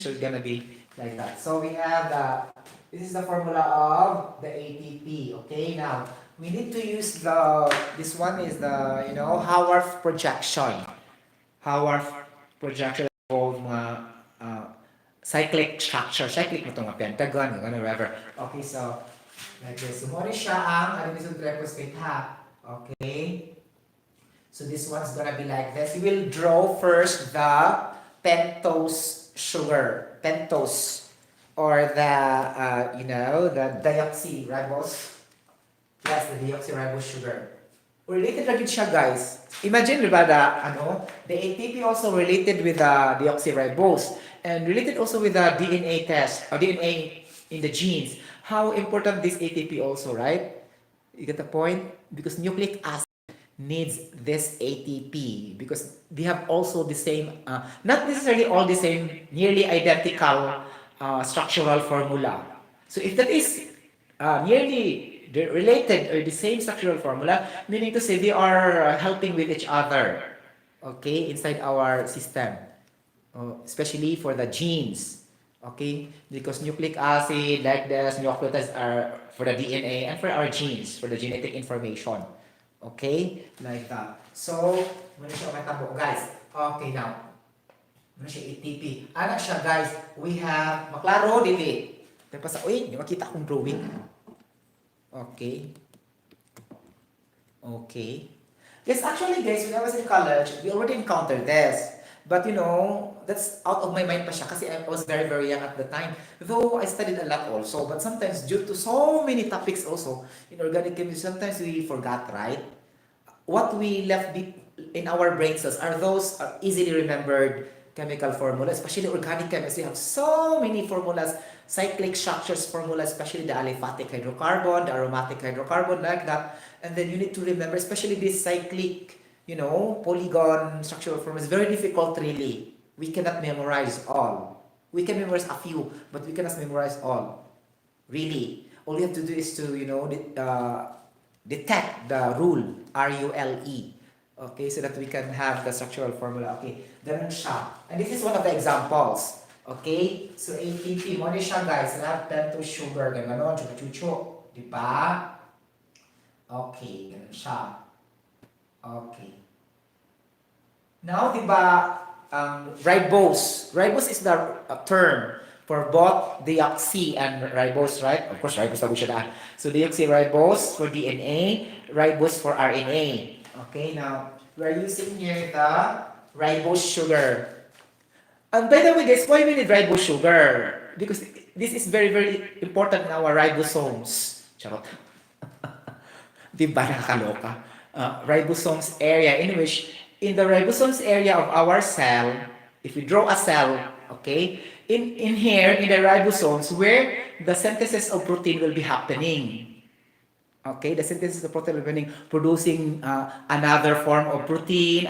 So it's gonna be like that. So we have this is the formula of the ATP. Okay, now we need to use this one is the, Haworth projection. Haworth projection involve mga cyclic structure. Cyclic mo ito nga pentagon, whatever. Okay, so like this. Sumori siya ang adenosine triphosphate ha. Okay. So this one's gonna be like this. We will draw first the pentose sugar, pentose, or the deoxyribose. Yes, the deoxyribose sugar. Related lagi siya, guys. Imagine, diba, the ATP also related with the deoxyribose and related also with the DNA test, or DNA in the genes. How important this ATP also, right? You get the point? Because nucleic acid needs this ATP because they have also the same, not necessarily all the same, nearly identical structural formula. So if that is nearly related or the same structural formula, meaning to say they are helping with each other, okay, inside our system, especially for the genes, okay, because nucleic acid, like this, nucleotides are for the DNA and for our genes, for the genetic information. Okay? Like that. So, muna siya matabo, guys. Okay, now. Muna siya ATP. Anak siya, guys. We have, maklaro, dili. Tapos, hindi makita akong drawing. Okay. Okay. Yes, actually, guys, when I was in college, we already encountered this. But, that's out of my mind pa siya kasi I was very, very young at the time. Though I studied a lot also, but sometimes due to so many topics also in organic chemistry, sometimes we forgot, right? What we left in our brain cells are those easily remembered chemical formulas, especially organic chemistry have so many formulas, cyclic structures formulas, especially the aliphatic hydrocarbon, the aromatic hydrocarbon, like that. And then you need to remember, especially this cyclic, polygon structural formulas, very difficult really. We cannot memorize all. We can memorize a few, but we cannot memorize all. Really. All you have to do is to, detect the rule, R-U-L-E. Okay, so that we can have the structural formula. Okay, ganun siya. And this is one of the examples. Okay, so ATP, mo siya, guys. Lahat pentose sugar, gano'n, chuchu-chuchu. Diba? Okay, ganun siya. Okay. Now, diba, ribose. Ribose is the term for both deoxy and ribose, right? Of course, ribose tago siya na. So, deoxyribose for DNA, ribose for RNA. Okay, now, we're using here the ribose sugar. And by the way, guys, why we need ribose sugar? Because this is very, very important in our ribosomes. Charot. Diba, nakakaloka? Ribosomes area in which in the ribosomes area of our cell, if we draw a cell, okay, in here, in the ribosomes, where the synthesis of protein will be happening. Okay, the synthesis of protein will be happening, producing another form of protein,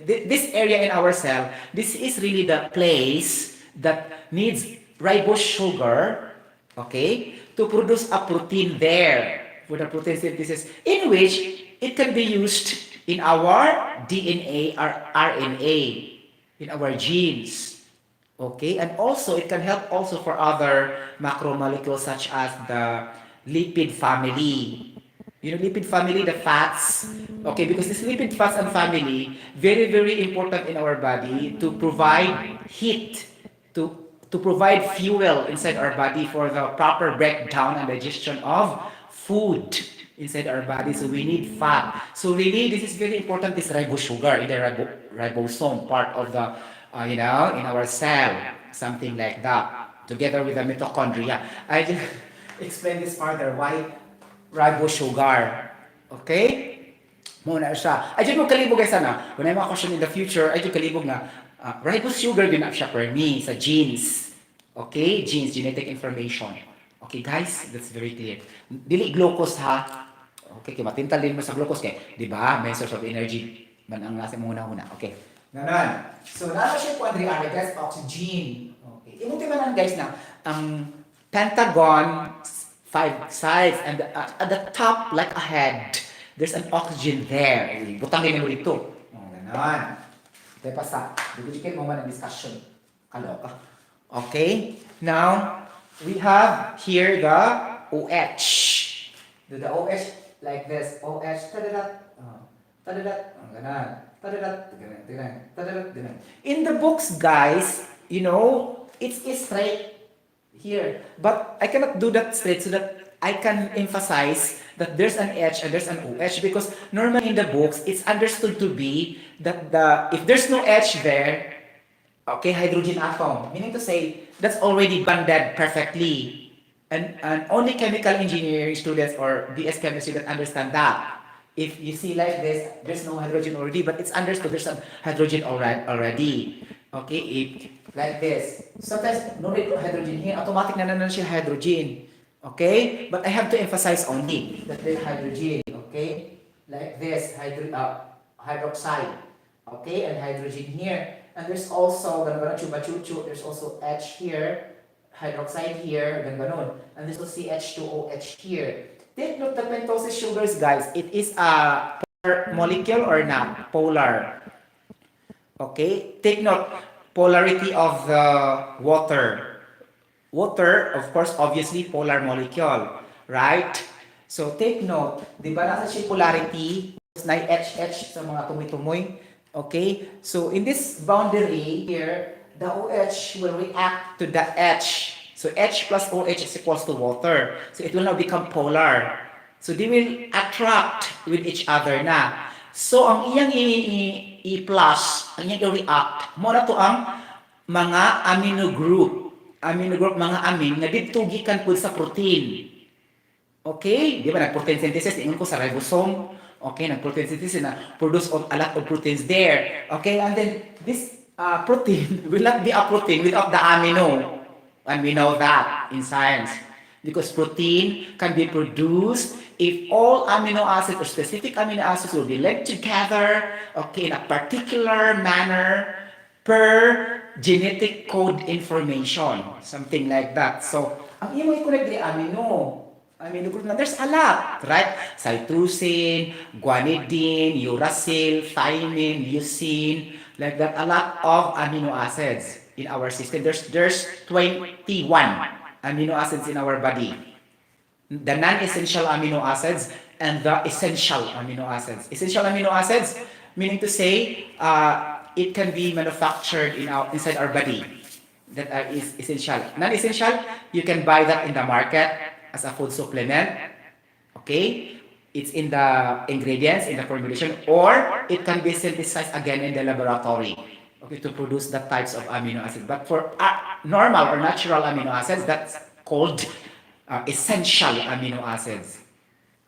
This area in our cell, this is really the place that needs ribose sugar, okay, to produce a protein there, for the protein synthesis, in which it can be used in our DNA or RNA, in our genes. Okay, and also it can help also for other macromolecules such as the lipid family. Lipid family, the fats. Okay, because this lipid fats and family, very, very important in our body to provide heat, to provide fuel inside our body for the proper breakdown and digestion of food inside our body. So we need fat. So really, this is very important, this ribose sugar in the ribosome part of the, in our cell, something like that, together with the mitochondria. I just explain this further, why ribose sugar. Okay? Muna siya. Ay, dyan mo kalibog guys, when I mga question in the future, ay dyan kalibog na, ribose sugar din siya for me sa genes. Okay? Genes, genetic information. Okay guys, that's very clear. Dili glucose ha. Okay, kaya matintal din mo sa glucose kay, di ba? May source of energy man ang nasa muna-una. Okay. Ganon. So, nalo siya po guys, oxygen. Okay. Imuti man guys na ang pentagon, 5 sides, and at the top, like a head, there's an oxygen there. Butang din mo dito. Ganon. Dahil pa sa, bibigyan mo man ang discussion. Kaloka. Okay? Now, we have here the OH. The OH like this. OH, tadadat, tadadat, ganan, tadadat, ganan, ganan, tadadat, ganan. In the books, guys, you know, it's straight here. But I cannot do that straight so that I can emphasize that there's an H and there's an OH because normally in the books, it's understood to be that if there's no H there, okay, hydrogen atom, meaning to say that's already bonded perfectly. And only chemical engineering students or BS chemistry that understand that. If you see like this, there's no hydrogen already, but it's understood there's some hydrogen already. Okay, if like this. Sometimes no need hydrogen here, automatic na siya hydrogen. Okay? But I have to emphasize only that there's hydrogen. Okay? Like this, hydroxide. Okay, and hydrogen here. And there's also, there's also H here, hydroxide here, ganon. And there's also CH2OH here. Take note the pentose sugars, guys. It is a polar molecule or not? Polar. Okay? Take note, polarity of the water. Water, of course, obviously polar molecule. Right? So take note, di ba nasa siya polarity, na HH sa mga tumoy-tumoy. Okay? So in this boundary here, the OH will react to the H. So H plus OH is equals to water. So it will now become polar. So they will attract with each other na. So ang iyang i-plus, ang iyang i-react, mo na to ang mga amino group. Amino group, mga amin, na ditugikan po sa protein. Okay? Di ba, nag-protein synthesis, tingin ko sa ribosome. Okay, nag-protein synthesis na produce a lot of proteins there. Okay, and then this protein will not be a protein without the amino. And we know that in science. Because protein can be produced if all amino acids or specific amino acids will be linked together, okay, in a particular manner per genetic code information. Something like that. So, ang imo i-connect di amino. Amino group na there's a lot, right? Cytosine, guanidine, uracil, thymine, leucine, like that. A lot of amino acids in our system. There's 21 amino acids in our body. The non-essential amino acids and the essential amino acids. Essential amino acids, meaning to say, it can be manufactured inside our body. That is essential. Non-essential, you can buy that in the market as a food supplement. Okay? It's in the ingredients, in the formulation, or it can be synthesized again in the laboratory, okay, to produce the types of amino acids. But for normal or natural amino acids, that's called essential amino acids.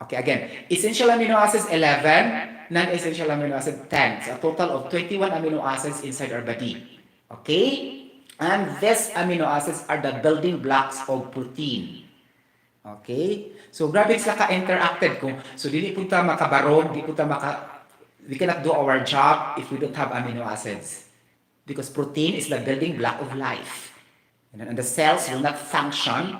Okay, again, essential amino acids 11, non-essential amino acids 10. So a total of 21 amino acids inside our body. Okay? And these amino acids are the building blocks of protein. Okay? So grabe sila ka-interacted ko. So dili punta makabarog, we cannot do our job if we don't have amino acids. Because protein is the building block of life. And the cells will not function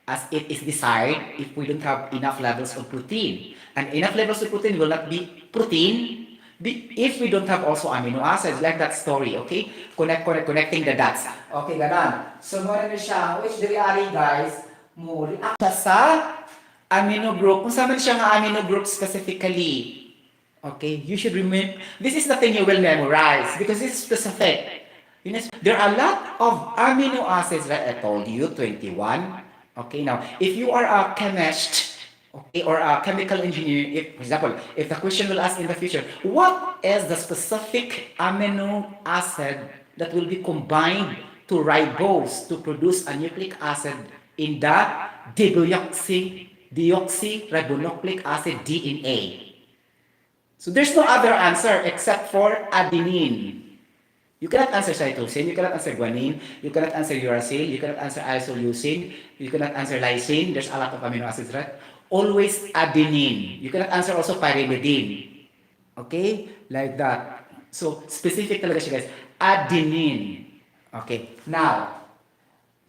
as it is desired if we don't have enough levels of protein. And enough levels of protein will not be protein if we don't have also amino acids, like that story, okay? Connecting the dots. Okay, ganon. So, muna na siya, which dili ari guys, mo react siya sa amino group. Kung saan siya nga amino group specifically. Okay, you should remember, this is the thing you will memorize because this is specific. There are a lot of amino acids that I told you, 21. Okay, now, if you are a chemist, okay, or a chemical engineer, for example, if the question will ask in the future, what is the specific amino acid that will be combined to ribose to produce a nucleic acid in the deoxyribonucleic acid DNA? So there's no other answer except for adenine. You cannot answer cytosine, you cannot answer guanine, you cannot answer uracil, you cannot answer isoleucine, you cannot answer lysine. There's a lot of amino acids, right? Always adenine. You cannot answer also pyrimidine. Okay? Like that. So, specific talaga siya, guys. Adenine. Okay. Now,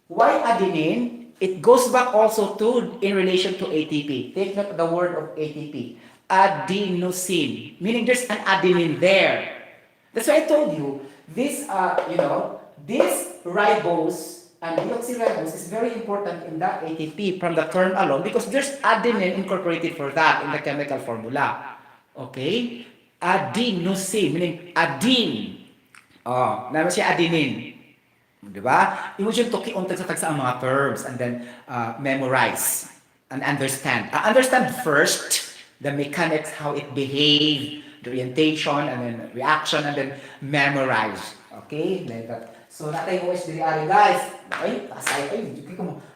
why adenine? It goes back also to in relation to ATP. Take note of the word of ATP. Adenosine. Meaning there's an adenine there. That's why I told you, this, this ribose and deoxyribose is very important in that ATP from the term alone because there's adenine incorporated for that in the chemical formula. Okay? Adenosine, meaning adenine. Oh, naman siya adenine. Di ba? Imo dyan toki untag sa tagsa ang mga terms and then memorize and understand. Understand first the mechanics, how it behave, the orientation, and then reaction, and then memorize. Okay? Like that. So, natay OH diri ari guys. Ay, asay, ay,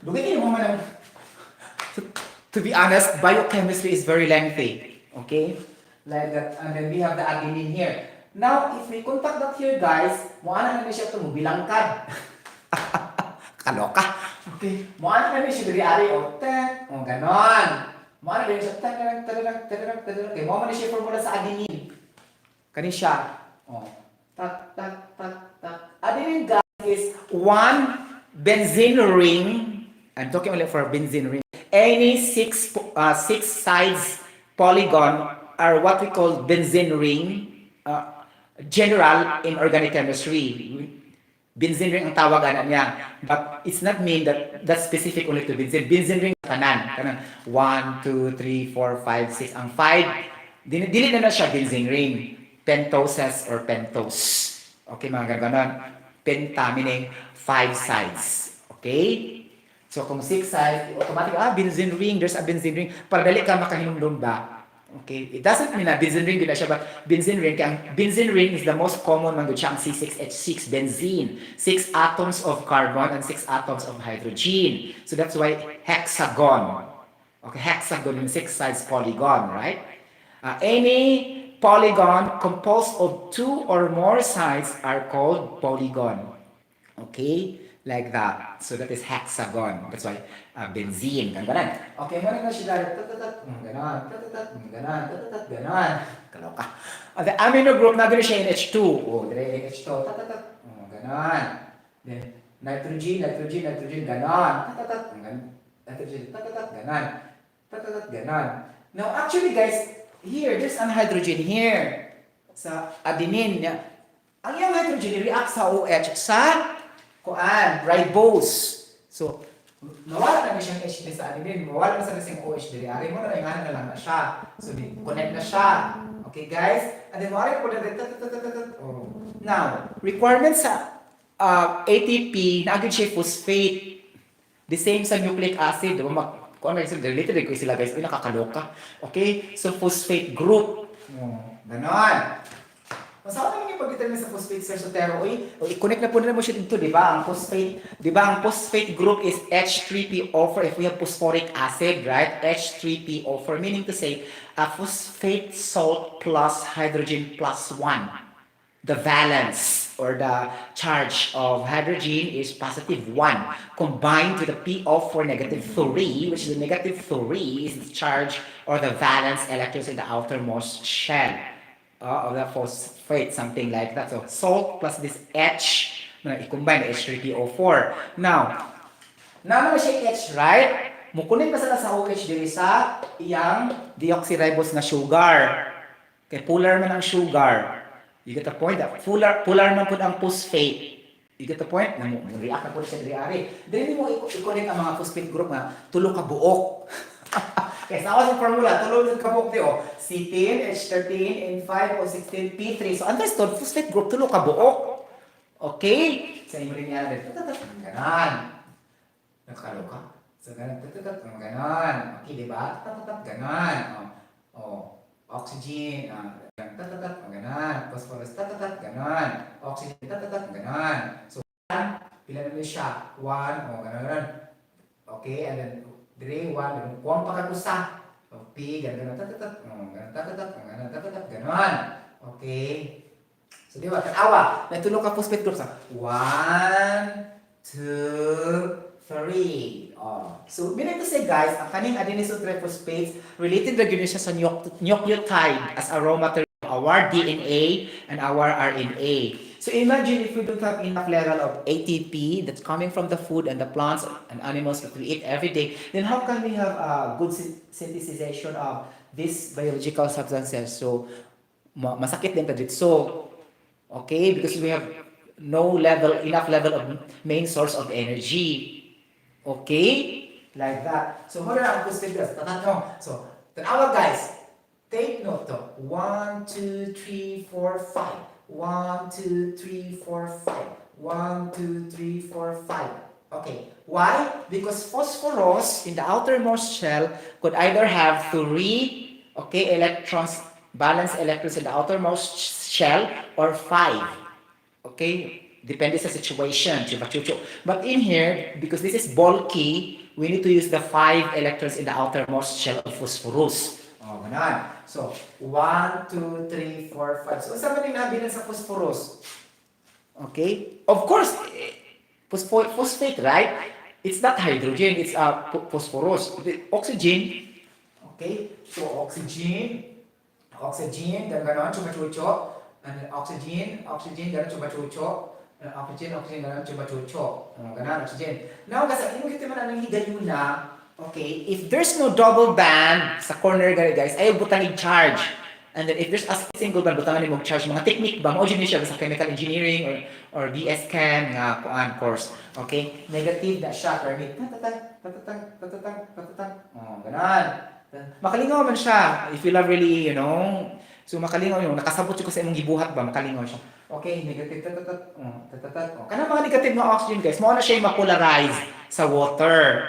dugay kayo mo man. To be honest, biochemistry is very lengthy. Okay? Like that. And then we have the adenine here. Now, if we contact that here, guys, muana na siya ito, bilangkad. Kaloka. Okay. Muana na siya dari ari, o, o, ganon. Muana na siya, okay, muana na siya formula sa adenine. Kani siya. O, tak. Adenine, guys, is one benzene ring. I'm talking only for benzene ring. Any six sides polygon are what we call benzene ring. General in organic chemistry. Benzene ring ang tawagan niya. But it's not mean that that's specific only to benzene. Benzene ring kanan. 1, 2, 3, 4, 5, 6. Ang 5, dili na siya benzene ring. Pentoses or pentose. Okay, mga ganon. Penta meaning 5 sides. Okay? So kung 6 sides, automatic, benzene ring, there's a benzene ring. Para dali ka makahinumdum ba? Okay, it doesn't mean na benzene ring din siya, but benzene ring, benzene ring is the most common man siya ang C6H6 benzene. 6 atoms of carbon and 6 atoms of hydrogen. So that's why hexagon. Okay, hexagon means 6 sides polygon, right? Any polygon composed of 2 or more sides are called polygon. Okay? Like that. So that is hexagon. That's why benzene. Ganon. Okay, muna na siya dahil ganon, ganon. Kaloka. The amino group na gano'n siya in H2. Dire H2. Ganon. Then nitrogen, ganon. Nitrogen, ganon. Now actually guys, here, there's an hydrogen here. Sa adenine. Ang yung hydrogen react sa OH sa ribose. So, mawala na siyang H sa adenine, mawala na sa siyang OH diri. Ari mo na lang lang na siya. So, connect na siya. Okay, guys? And then, mawala po na now, requirements sa ATP, na agad siya phosphate. The same sa nucleic acid. Kung ano yung related ko sila, guys, nakakaloka. Okay? So, phosphate group. Ganon. Masama naman yung pag-determine sa phosphate, Sir Sotero. I-connect na po na mo siya dito, di ba? Ang phosphate group is H3PO4 if we have phosphoric acid, right? H3PO4, meaning to say, a phosphate salt plus hydrogen plus 1. The valence or the charge of hydrogen is positive 1 combined with the PO4 negative 3, which is the negative 3 is the charge or the valence electrons in the outermost shell of the phosphate, something like that. So salt plus this H, i-combine H3PO4. Now, naman siya H, right? Mukunin pa sila sa OH diri sa iyang deoxyribose na sugar. Kay polar man ang sugar. You get the point? Polar man po ang phosphate. You get the point? React na po siya diri-ari. Dili mo i-connect ang mga phosphate group na tulo ka buok. Kaya sa awas yung formula, tulo ka buok diyo. C10, H13, N5, O16, P3. So understood, phosphate group, tulo ka buok. Okay? Sa imo rin yan. Ganon. Nakalo ka? So ganon. Ganon. Okay, diba? Ganon. Oxygen. Ganon. Phosphorus. Ganon. Oxygen. Ganon. So, pila naman siya? 1. Ganon. Okay, and then 3, 1. Kuwang pagkakusa. P, ganon. Ganon. Okay. So, di ba? Tanawa. Natulog ka phosphate groups. 1, 2, 3. So, meaning to say guys, ang kaning adenosine triphosphates related regulation siya sa nucleotide as a raw material of our DNA and our RNA. So imagine if we don't have enough level of ATP that's coming from the food and the plants and animals that we eat every day, then how can we have a good synthesization of these biological substances? So, masakit din ka dito. So, okay, because we have enough level of main source of energy. Okay? Like that. So, mo na ang phosphate gas. Tatanong. So, tanawa guys. Take note to. 1, 2, 3, 4, 5. 1, 2, 3, 4, 5. 1, 2, 3, 4, 5. Okay. Why? Because phosphorus in the outermost shell could either have 3, okay, electrons, balanced electrons in the outermost shell, or 5. Okay? Depende sa situation. Chupa-chucho. But in here, because this is bulky, we need to use the 5 electrons in the outermost shell of phosphorus. Oh, ganun. So, 1, 2, 3, 4, 5. So, saan ba din nabilan sa phosphorus? Okay? Of course, phosphate, right? It's not hydrogen, it's phosphorus. Oxygen, okay? So, oxygen, dan ganon, chupa-chucho. And oxygen, ganon, chupa-chucho. Oxygen, ganon, chupa-chucho. Ganon, oxygen. Now, kasi, yung kita man ang higayon na, okay, if there's no double band sa corner guys, ayaw butang i-charge. And then if there's a single band, butangan mo charge. Mga technique ba? Mo siya sa chemical engineering or BS Chem nga kuan course. Okay? Negative na siya. Permit. Oh, ganun. Makalingaw man siya. If you love really, so makalingaw yun. Nakasabot ko sa imong gibuhat ba? Makalingaw siya. Okay, negative. Kana mga negative na oxygen guys, mao na siya ma-polarize sa water.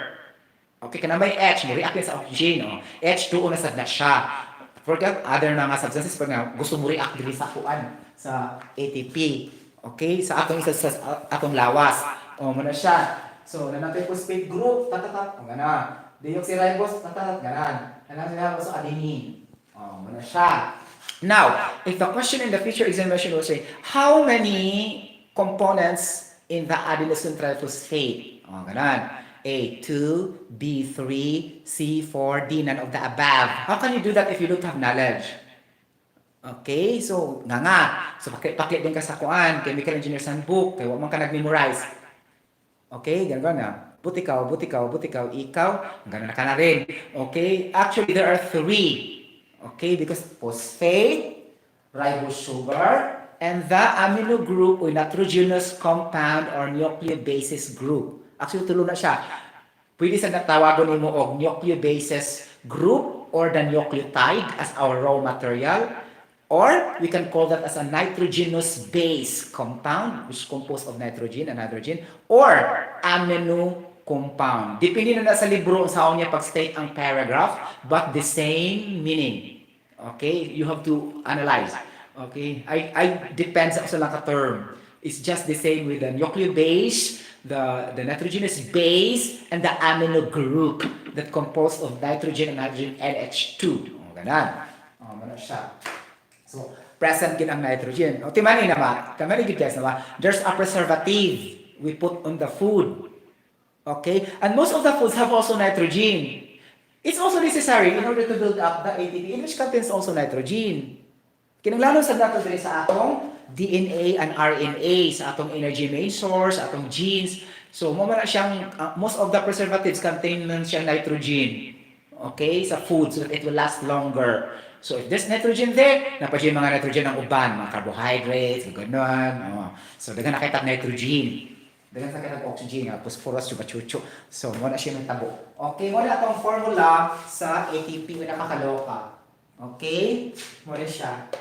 Okay, kana may H, mo react sa oxygen. H2O na sad na siya. For other na nga substances pag nga gusto mo react dili sa kuan sa ATP. Okay? Sa atong lawas. Muna siya. So, nanatay phosphate group, tatatat, gana. Deoxyribose, tatatat, ganan. Nanatay sa adenine. Muna siya. Now, if the question in the future examination will say, how many components in the adenosine triphosphate? Ganan. A2, B3, C4, D, none of the above. How can you do that if you don't have knowledge? Okay, so nga. So pakit din ka sa kuan, chemical engineer's handbook, kaya wag man ka nag-memorize. Okay, ganun na. Butikaw, ikaw, ganun na ka na rin. Okay, actually there are 3. Okay, because phosphate, ribose sugar, and the amino group or nitrogenous compound or nucleobasis group. Actually, tulo na siya. Pwede sa natawagon mo og nucleobasis group or the nucleotide as our raw material. Or we can call that as a nitrogenous base compound which is composed of nitrogen and hydrogen or amino compound. Depende na sa libro sa niya pag-state ang paragraph but the same meaning. Okay? You have to analyze. Okay? I depends sa lang ka term. It's just the same with the nucleobase, the nitrogenous base, and the amino group that composed of nitrogen and hydrogen NH2. Ganan. Mana siya. So, present din ang nitrogen. Timani na ba? Timani guys na ba? There's a preservative we put on the food. Okay? And most of the foods have also nitrogen. It's also necessary in order to build up the ATP, which contains also nitrogen. Kinanglanon sa dato diri sa atong DNA and RNA, sa atong energy main source, atong genes. So, mo man siyang, most of the preservatives contain man siyang nitrogen. Okay? Sa food, so that it will last longer. So, if there's nitrogen there, napasya yung mga nitrogen ng uban, mga carbohydrates, gano'n. So, dagan nakita nitrogen. Dagan nakita oxygen, phosphorus, chupa-chucho. So, mo na siya ng tabo. Okay, mo na itong formula sa ATP, mo nakakaloka. Okay? Mo na siya.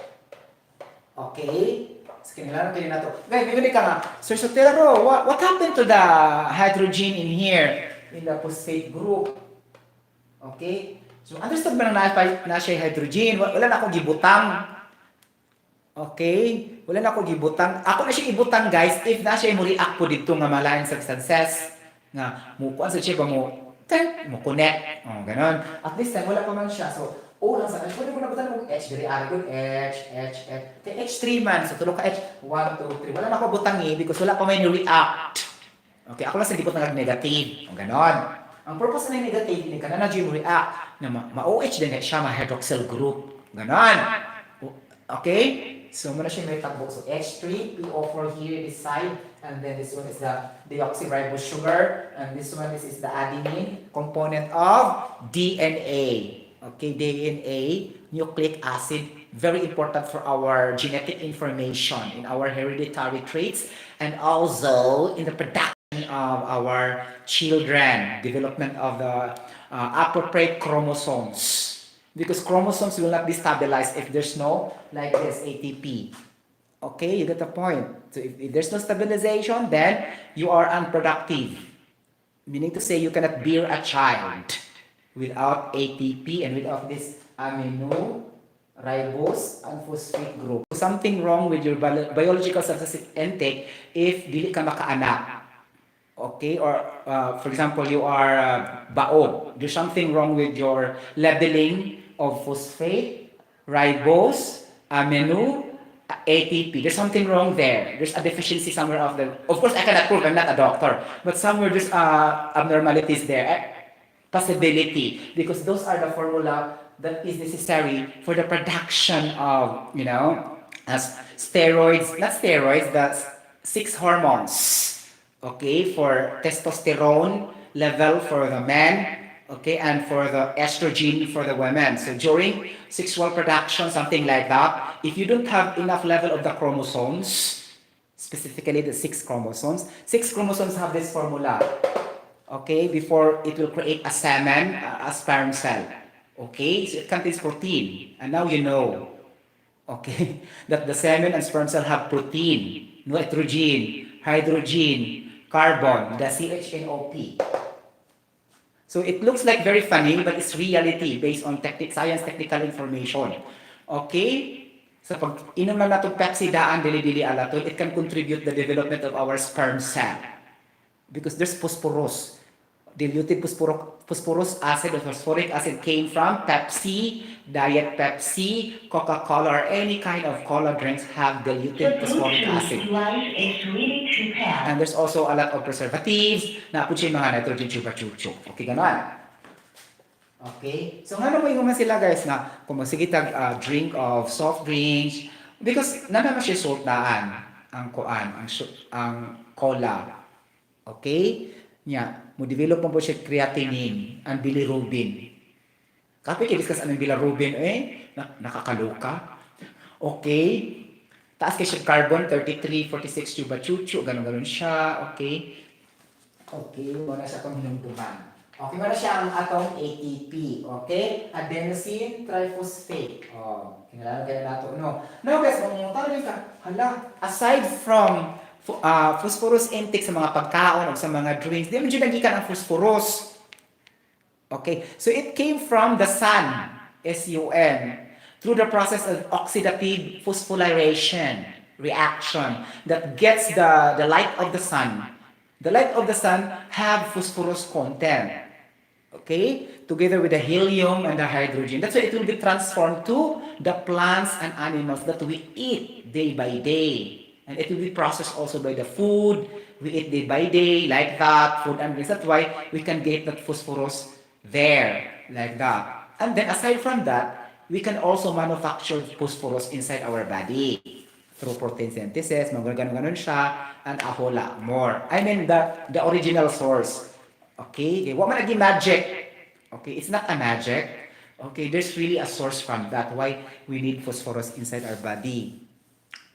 Okay? So, kinilaran kayo na ito. Guys, bibili ka nga. Sir Sotero, what happened to the hydrogen in here? In the phosphate group? Okay? So, understand ba na siya hydrogen? Wala na akong gibutang. Okay? Wala na akong gibutang. Ako na siya ibutang, guys, if na siya mo-react po dito nga malayan substances. Nga, mukuan sa siya ba mo connect. Ganon. At this time, wala pa man siya. So, O lang sa H. Pwede mo na butang mong H. Very good. H. H3 man. So, tulog ka H. 1, 2, 3. Wala na ako butang because wala pa may react. Okay? Ako lang sa dipot na negative. Ganon. Ang purpose na negative, hindi ka na react na ma-OH din siya, ma-hydroxyl group. Ganon. Okay? So, muna siya may takbo. So, H3, PO4 here, this side. And then this one is the deoxyribose sugar. And this one is the adenine component of DNA. Okay, DNA, nucleic acid, very important for our genetic information in our hereditary traits and also in the production of our children, development of the appropriate chromosomes. Because chromosomes will not be stabilized if there's no, like this, ATP. Okay, you get the point. So if there's no stabilization, then you are unproductive. Meaning to say you cannot bear a child without ATP and without this amino, ribose, and phosphate group. Something wrong with your biological substance intake if dili ka makaanak. Okay, or for example, you are baog. There's something wrong with your leveling of phosphate, ribose, amino, ATP. There's something wrong there. There's a deficiency somewhere of the. Of course, I cannot prove. I'm not a doctor, but somewhere there's abnormalities there. Possibility, because those are the formula that is necessary for the production of, as steroids, not steroids, the six hormones. Okay, for testosterone level for the men, okay, and for the estrogen for the women. So during sexual production, something like that, if you don't have enough level of the chromosomes, specifically the six chromosomes have this formula. Okay, before it will create a semen, a sperm cell. Okay, so it contains protein. And now you know, okay, that the semen and sperm cell have protein, nitrogen, hydrogen, carbon, the CHNOP. So it looks like very funny, but it's reality based on science technical information. Okay? So pag inom lang natin Pepsi daan, dili-dili alatol, it can contribute the development of our sperm cell. Because there's phosphorus. Diluted phosphorus acid or phosphoric acid came from Pepsi, Diet Pepsi, Coca-Cola, or any kind of cola drinks have diluted phosphoric acid. And there's also a lot of preservatives na po siya mga nitrogen chupa-chucho. Okay, gano'n. Okay? So nga naman yung sila guys na kung masigitag drink of soft drinks because naman siya salt daan ang cola. Okay? Nya, mo develop mo po siya creatinine and bilirubin. Kapag i-discuss anong bilirubin, nakakaloka. Okay? Taas kay siya carbon, 33, 46 chuba-chuchu, ganun-ganun siya. Okay? Okay, wala siya itong hinumduman. Okay, wala siya ang atong ATP. Okay? Adenosine triphosphate. Kinalala kayo nato. No. Now guys, tanong ka, aside from phosphorus intake sa mga pagkaon o sa mga drinks, di mo dyan nagikan ang phosphorus. Okay, so it came from the sun, SUN, through the process of oxidative phosphorylation reaction that gets the light of the sun. The light of the sun have phosphorus content. Okay, together with the helium and the hydrogen. That's why it will be transformed to the plants and animals that we eat day by day. And it will be processed also by the food we eat day by day, like that, food and drinks. That's why we can get that phosphorus there, like that. And then aside from that, we can also manufacture phosphorus inside our body through protein synthesis, ganun siya, and a whole lot more. I mean, the original source. Okay? What man naging magic? Okay, it's not a magic. Okay, there's really a source from that. Why we need phosphorus inside our body.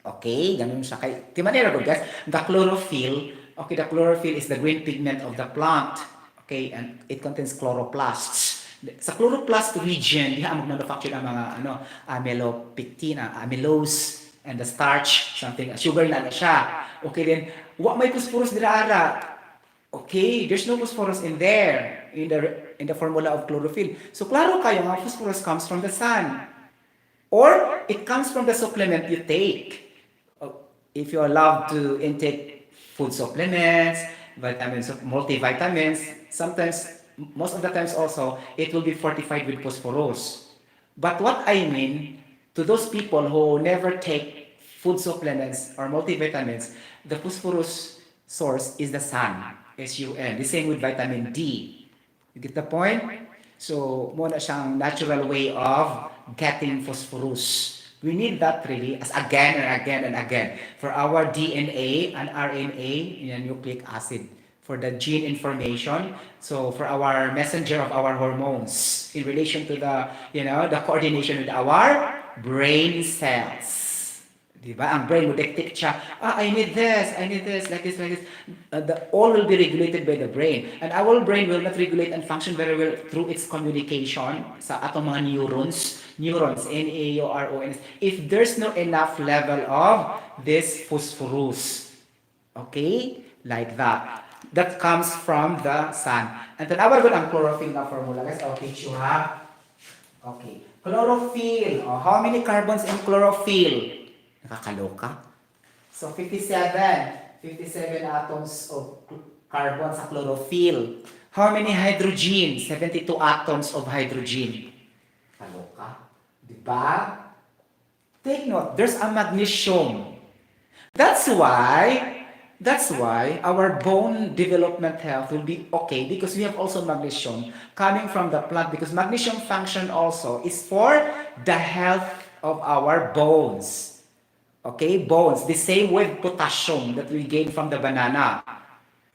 Okay, ganun siya. Kay manera ko guys, the chlorophyll, okay, the chlorophyll is the green pigment of the plant. Okay, and it contains chloroplasts. Sa chloroplast region, diha ang manufacture ang mga amylopectin, amylose, and the starch, something, sugar na siya. Okay, then, what may phosphorus dira ara? Okay, there's no phosphorus in there, in the formula of chlorophyll. So, klaro kayo, ang phosphorus comes from the sun. Or, it comes from the supplement you take. If you are allowed to intake food supplements, vitamins, multivitamins, sometimes, most of the times also, it will be fortified with phosphorus. But what I mean, to those people who never take food supplements or multivitamins, the phosphorus source is the sun, SUN. The same with vitamin D. You get the point? So, muna siyang natural way of getting phosphorus. We need that really as again and again and again for our DNA and RNA and nucleic acid for the gene information. So for our messenger of our hormones in relation to the, the coordination with our brain cells. Diba? Ang brain will dictate siya, I need this, like this. All will be regulated by the brain. And our brain will not regulate and function very well through its communication sa atong mga neurons, N-A-U-R-O-N-S, if there's no enough level of this phosphorus. Okay? Like that. That comes from the sun. And then, our good ang chlorophyll na formula. Guys, I'll teach you ha. Okay. Chlorophyll. Oh, how many carbons in chlorophyll? Nakakaloka. So, 57 atoms of carbon sa chlorophyll. How many hydrogen? 72 atoms of hydrogen. Kaloka. Diba? Take note, there's a magnesium. That's why our bone development health will be okay because we have also magnesium coming from the plant, because magnesium function also is for the health of our bones. Okay, bones. The same with potassium that we gain from the banana.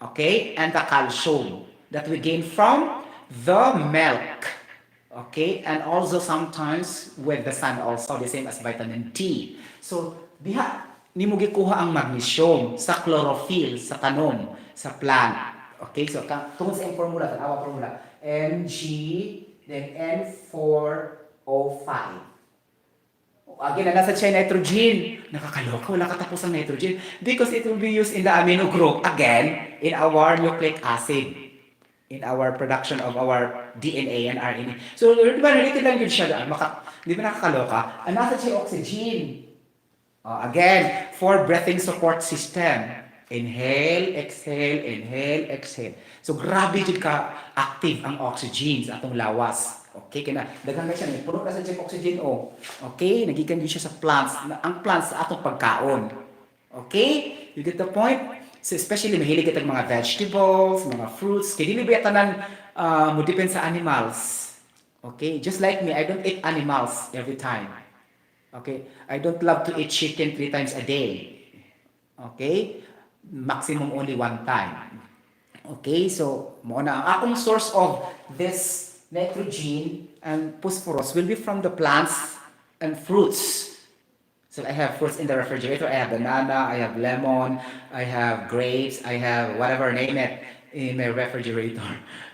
Okay, and the calcium that we gain from the milk. Okay, and also sometimes with the sun also, the same as vitamin D. So, diha, ni mo gikuha ang magnesium sa chlorophyll, sa tanom, sa plant. Okay, so tungkol sa formula, tanawa formula, Mg, then N4O5. Again, nasa siya nitrogen. Nakakaloka, wala katapos ang nitrogen. Because it will be used in the amino group, again, in our nucleic acid. In our production of our DNA and RNA. So, di ba, related lang yun siya. Di ba nakakaloka? Ang nasa siya oxygen. Again, for breathing support system. Inhale, exhale. So, grabe dyan ka active ang oxygen sa atong lawas. Okay, kaya daghang na siya, puno na sa siya oxygen, Okay, nagikan din siya sa plants. Ang plants sa atong pagkaon. Okay? You get the point? So especially mahilig kitag mga vegetables, mga fruits, kaya dili ba tanan mo depend sa animals. Okay? Just like me, I don't eat animals every time. Okay? I don't love to eat chicken 3 times a day. Okay? Maximum only 1 time. Okay? So, mo na ang akong source of this nitrogen and phosphorus will be from the plants and fruits. So I have fruits in the refrigerator. I have banana, I have lemon, I have grapes, I have whatever, name it, in my refrigerator.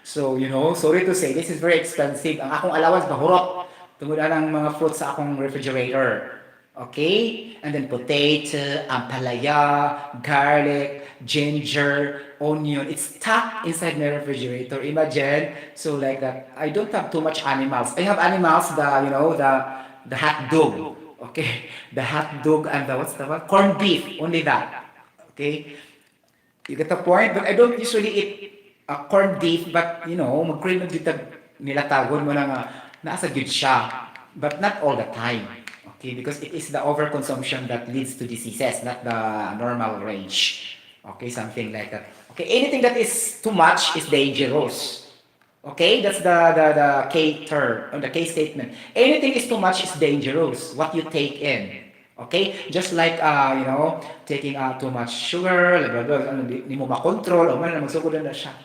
So, sorry to say, this is very expensive. Ang akong allowance, mahurot. Tungod ng mga fruits sa akong refrigerator. Okay? And then potato, ampalaya, garlic, ginger, onion. It's stuck inside my refrigerator. Imagine. So like that. I don't have too much animals. I have animals, the hot dog. Okay? The hot dog and what's the one? Corned beef. Only that. Okay? You get the point? But I don't usually eat corned beef, but mag-cream ng ditag nilatagon mo na nga nasa good siya. But not all the time. Okay? Because it is the overconsumption that leads to diseases, not the normal range. Okay? Something like that. Okay? Anything that is too much is dangerous. Okay? That's the K term, or the K statement. Anything is too much is dangerous. What you take in. Okay? Just like, taking too much sugar, blah, blah, blah, hindi mo makontrol, o man na magsugod na siya.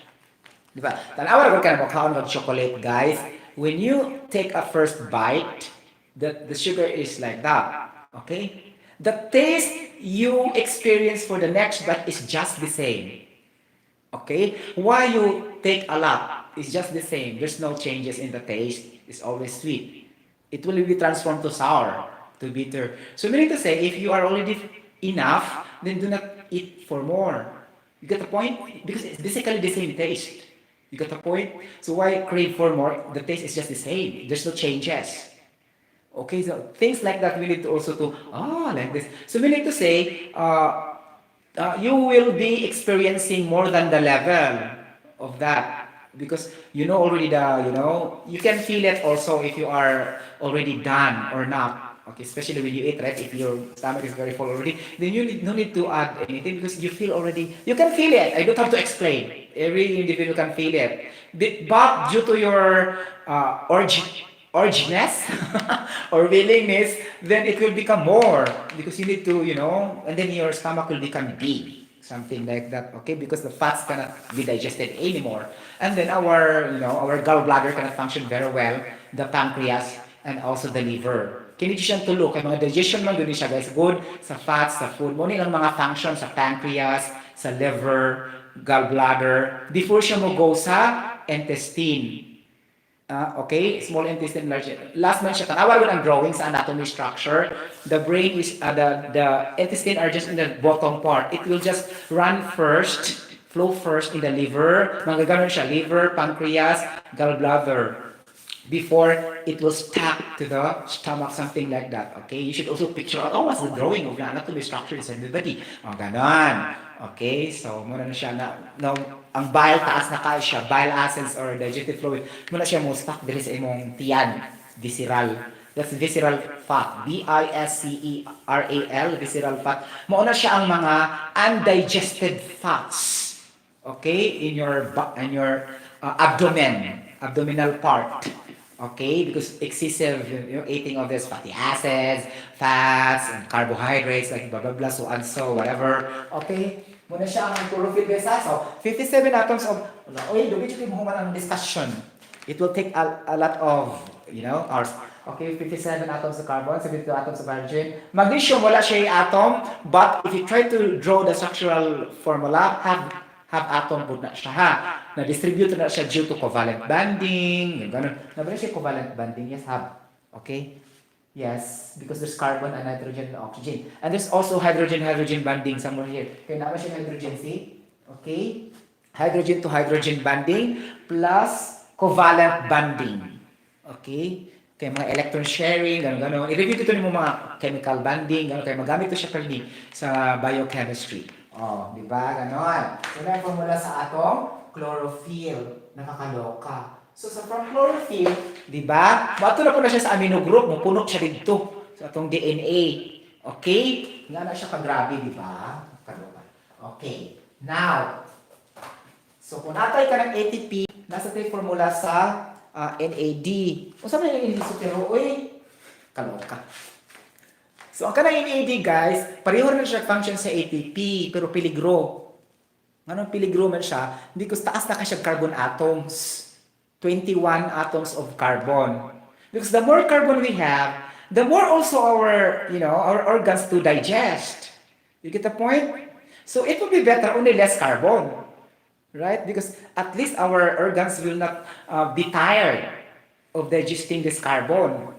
Diba? Tanawa na ka na makaon ng chocolate, guys. When you take a first bite, the sugar is like that. Okay? The taste you experience for the next bite is just the same. Okay? Why you take a lot? It's just the same. There's no changes in the taste. It's always sweet. It will be transformed to sour, to bitter. So meaning to say, if you are already enough, then do not eat for more. You get the point? Because it's basically the same taste. You get the point? So why crave for more? The taste is just the same. There's no changes. Okay, so things like that we need to also like this. So we need to say, you will be experiencing more than the level of that. Because you know already you can feel it also if you are already done or not. Okay, especially when you eat, right? If your stomach is very full already, then you no need to add anything because you feel already, you can feel it. I don't have to explain. Every individual can feel it. But due to your urgeness or willingness, then it will become more because you need to, and then your stomach will become big. something like that, okay, because the fats cannot be digested anymore, and then our gallbladder cannot function very well, the pancreas, and also the liver. Kini siyang tulo kay mga digestion man gud siya guys, good sa fats, sa food mo ni lang mga function sa pancreas, sa liver, gallbladder before siya mo go sa intestine. Okay, small intestine, large. Last man siya tanawa ko ng drawing sa anatomy structure. The brain is the intestine are just in the bottom part. It will just run first, flow first in the liver. Magaganon siya, liver, pancreas, gallbladder. Before it will stack to the stomach, something like that. Okay, you should also picture out, what's the drawing of the anatomy structure inside the body. Ganon. Okay, so muna na siya na ang bile taas na kaya siya, bile acids or digestive fluid, muna siya mo stuck dili sa imong tiyan, visceral. That's visceral fat. Visceral, visceral fat. Mauna siya ang mga undigested fats. Okay, in your abdominal part. Okay, because excessive eating of this fatty acids, fats, and carbohydrates, like blah blah blah, so and so, whatever. Okay, muna siya ang chlorophyll guys. So, 57 atoms of, dugit mo ang discussion. It will take a lot of, hours. Okay, 57 atoms of carbon, 72 atoms of hydrogen. Magnesium, wala siya yung atom, but if you try to draw the structural formula, have atom po na siya ha. Na-distribute na siya due to covalent bonding, gano'n. Nabalik siya covalent bonding, yes, have. Okay? Yes, because there's carbon and nitrogen and oxygen. And there's also hydrogen-hydrogen bonding somewhere here. Kaya naman siya hydrogen, see? Okay? Hydrogen to hydrogen bonding plus covalent bonding. Okay? Kaya mga electron sharing, gano'n. I-review ito mo mga chemical bonding, gano'n. Kaya magamit ito siya kalbi sa biochemistry. Di ba? Ganon. So, may formula sa atong chlorophyll. Nakakaloka. So, from chlorophyll, di ba? Mato na po na siya sa amino group. Mupunok siya dito sa atong DNA. Okay? Nga na siya kagrabe, di ba? Kaloka. Okay. Now, so kung natay ka ng ATP, nasa tayo formula sa NAD. O saan na yung Sotero? Uy! Kaloka. So, ang kanang NAD guys, pareho na siya function sa ATP, pero piligro. Anong piligro man siya? Because taas na kasi carbon atoms. 21 atoms of carbon. Because the more carbon we have, the more also our organs to digest. You get the point? So, it would be better only less carbon. Right? Because at least our organs will not be tired of digesting this carbon.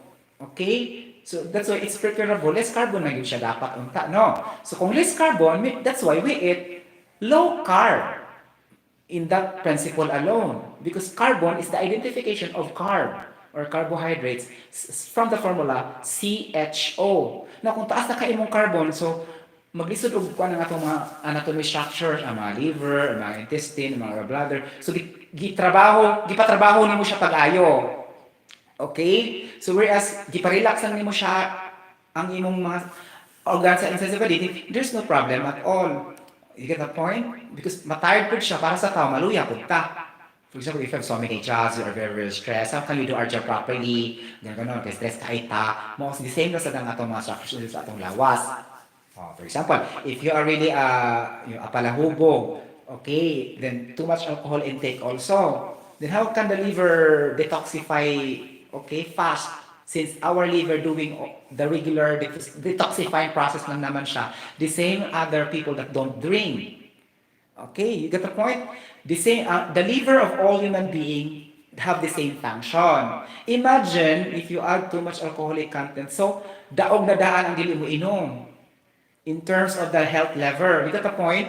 Okay? So that's why it's preferable. Less carbon na yun siya dapat unta, no? So kung less carbon, that's why we eat low carb in that principle alone. Because carbon is the identification of carb or carbohydrates from the formula CHO. Na kung taas na kaimong carbon, so maglisod og kuan ang atong mga anatomy structure, ang mga liver, ang mga intestine, ang mga bladder. So gipatrabaho nimo siya pag-ayo. Okay? So whereas giparelax lang nimo siya ang imong mga organs sa inside the body, there's no problem at all. You get the point? Because matired po siya para sa tao, maluya po ta. For example, if you have stomach aches or very, very stressed, how can you do our job properly? Gano'n, kaya stress ka ita. Most the same na sa atong mga structures sa atong lawas. For example, if you are really palahubog, okay, then too much alcohol intake also. Then how can the liver detoxify fast, since our liver doing the regular detoxifying process lang naman siya, the same other people that don't drink. Okay, you get the point? The same, the liver of all human beings have the same function. Imagine if you add too much alcoholic content, so daog na daan ang dili mo inom. In terms of the health level, you get the point?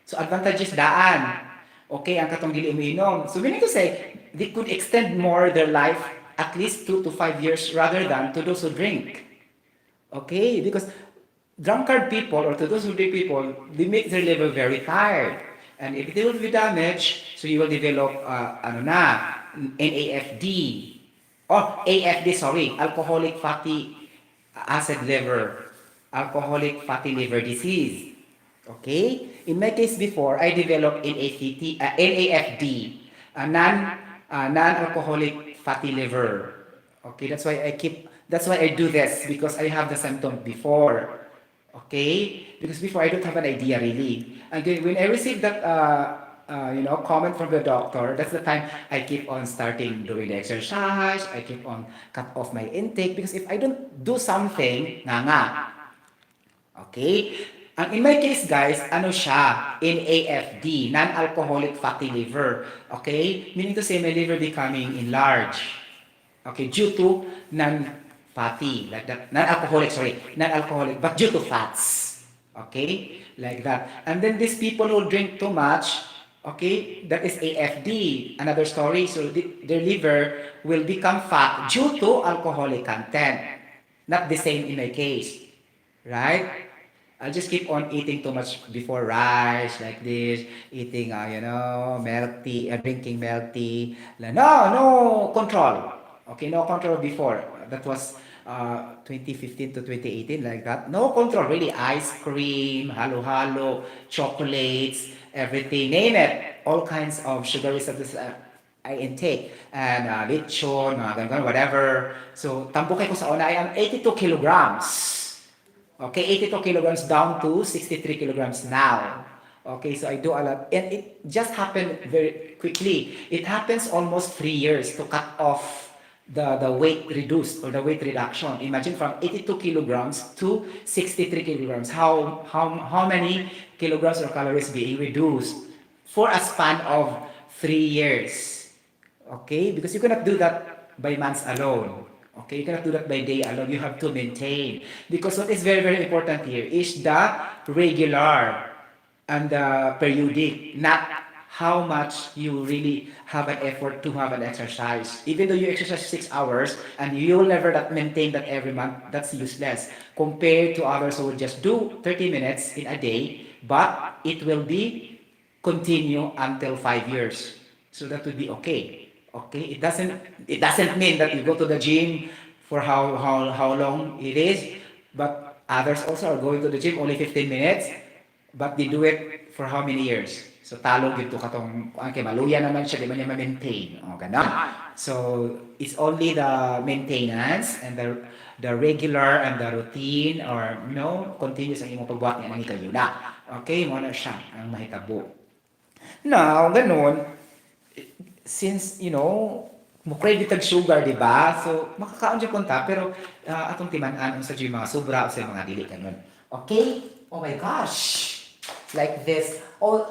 So advantages daan. Okay, ang katong dili mo inom. So meaning to say, they could extend more their life at least 2 to 5 years rather than to those who drink. Okay? Because drunkard people or to those who drink people, they make their liver very tired. And if it will be damaged, so you will develop NAFD. Or AFD, sorry, alcoholic fatty acid liver. Alcoholic fatty liver disease. Okay? In my case before, I developed NAFD, non-alcoholic fatty liver. Okay, that's why I do this, because I have the symptom before. Okay? Because before I don't have an idea really. And then when I received that comment from the doctor, that's the time I keep on starting doing the exercise, I keep on cut off my intake because if I don't do something, nga. Okay? Ang in my case guys, ano siya? NAFD, non-alcoholic fatty liver. Okay? Meaning to say my liver becoming enlarged. Okay, due to non-fatty, like that. Non-alcoholic, sorry. Non-alcoholic, but due to fats. Okay? Like that. And then these people who drink too much, okay, that is AFD, another story. So their liver will become fat due to alcoholic content. Not the same in my case. Right? I'll just keep on eating too much before rice, like this, eating, milk tea, drinking milk tea. No control. Okay, no control before. That was 2015 to 2018, like that. No control, really. Ice cream, halo-halo, chocolates, everything, name it. All kinds of sugary substances I intake. And lechon, mga ganun, whatever. So, tambukay ko sa una ay ang 82 kilograms. Okay, 82 kilograms down to 63 kilograms now. Okay, so I do a lot. And it just happened very quickly. It happens almost 3 years to cut off the weight reduced or the weight reduction. Imagine from 82 kilograms to 63 kilograms. How many kilograms or calories being reduced for a span of 3 years? Okay, because you cannot do that by months alone. Okay, you cannot do that by day alone. You have to maintain. Because what is very, very important here is the regular and the periodic, not how much you really have an effort to have an exercise. Even though you exercise 6 hours and you will never that maintain that every month, that's useless. Compared to others who will just do 30 minutes in a day, but it will be continue until 5 years. So that would be okay. Okay, it doesn't mean that you go to the gym for how long it is, but others also are going to the gym only 15 minutes, but they do it for how many years? So talo gito katong kay maluya naman siya di man niya ma-maintain. O ganon. So it's only the maintenance and the regular and the routine or continuous ang imong pagbuhat niya ng kayo na. Okay, mo na siya ang mahitabo. Now, ganun, since, mo credit tag sugar, di ba? So, makakaon dyan punta, pero atong timan-an sa dyan mga sobra o sa mga dili ganun. Okay? Oh my gosh! Like this. Oh,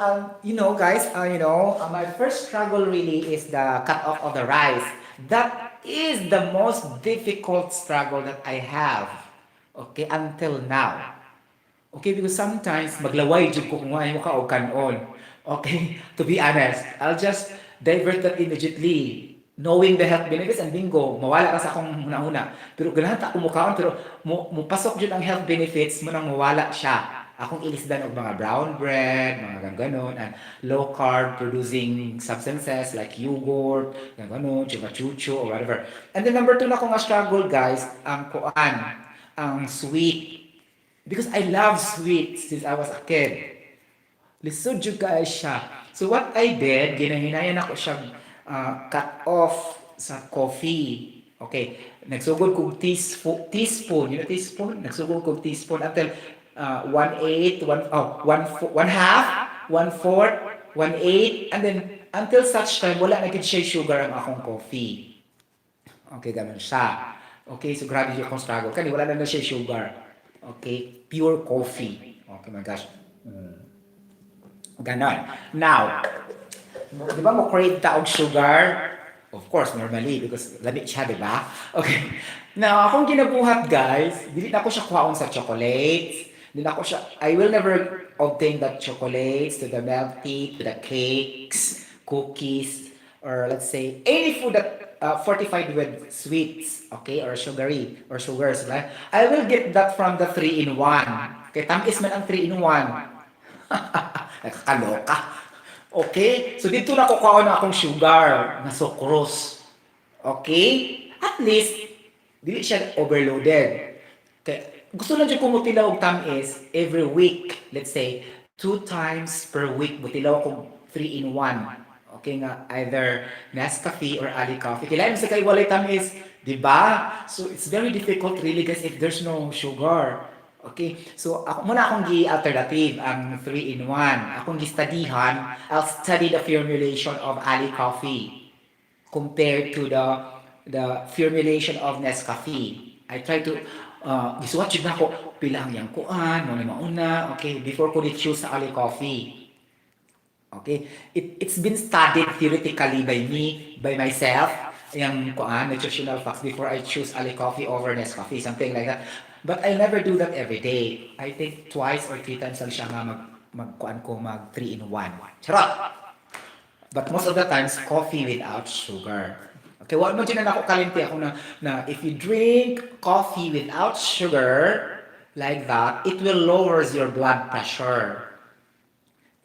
guys, my first struggle really is the cut off of the rice. That is the most difficult struggle that I have. Okay, until now. Okay, because sometimes maglaway jud ko kung ano ka og kanon. Okay, to be honest, I'll just divert that immediately. Knowing the health benefits and bingo, mawala ka sa akong una-una. Pero ganahan ta kumukaon pero mo pasok jud ang health benefits mo nang mawala siya. Akong ilisdan og mga brown bread, mga ganon, and low carb producing substances like yogurt, ganon, chupa-chucho or whatever. And then number two na ko nga struggle guys, ang kuan, ang sweet. Because I love sweets since I was a kid. Lisod jud kaayo siya. So what I did, ginahinayan ako siya cut off sa coffee. Okay, nagsugod kog teaspoon, teaspoon, nagsugod kog teaspoon until 1/8, 1/2, 1/4, 1/8, and then until such time wala na gid siya sugar ang akong coffee. Okay, ganun siya. Okay, so grabe yung akong struggle. Kani wala na siya sugar. Okay, pure coffee. Okay, my gosh. Ganon. Now, di ba mo crave ta og sugar? Of course, normally, because lamig siya, di ba? Okay. Now, akong ginabuhat, guys, dili na ko siya kuhaon sa chocolates. I will never obtain that chocolates, to the milk tea, to the cakes, cookies, or let's say, any food that fortified with sweets, okay, or sugary, or sugars, right? I will get that from the 3-in-1. Okay, tamis man ang 3-in-1. Nakakaloka. Okay? So, dito na kukuha na akong sugar na sucrose. Okay? At least, dili siya overloaded. Okay? Gusto lang dyan kung mutilaw og tamis every week. Let's say, 2 times per week, mutilaw akong 3-in-1. Okay nga, either Nescafe or Ali Coffee. Kailangan sa kayo walay tamis, di ba? So, it's very difficult really guys if there's no sugar. Okay, so akong gi-alternative ang 3-in-1. Akong gi-studyhan, I'll study the formulation of Ali coffee compared to the formulation of Nescafe. I try to gisuwat jud nako pila ang yang kuan, mo ni mauna, okay, before ko ni-choose sa Ali coffee. Okay, it's been studied theoretically by me, by myself, yung kuan, nutritional facts before I choose Ali coffee over Nescafe, something like that. But I never do that every day. I think twice or three times lang siya nga magkuan ko mag 3-in-1. Charot! But most of the times, coffee without sugar. Okay, wala mo dyan na ako kalimti ako na if you drink coffee without sugar, like that, it will lowers your blood pressure.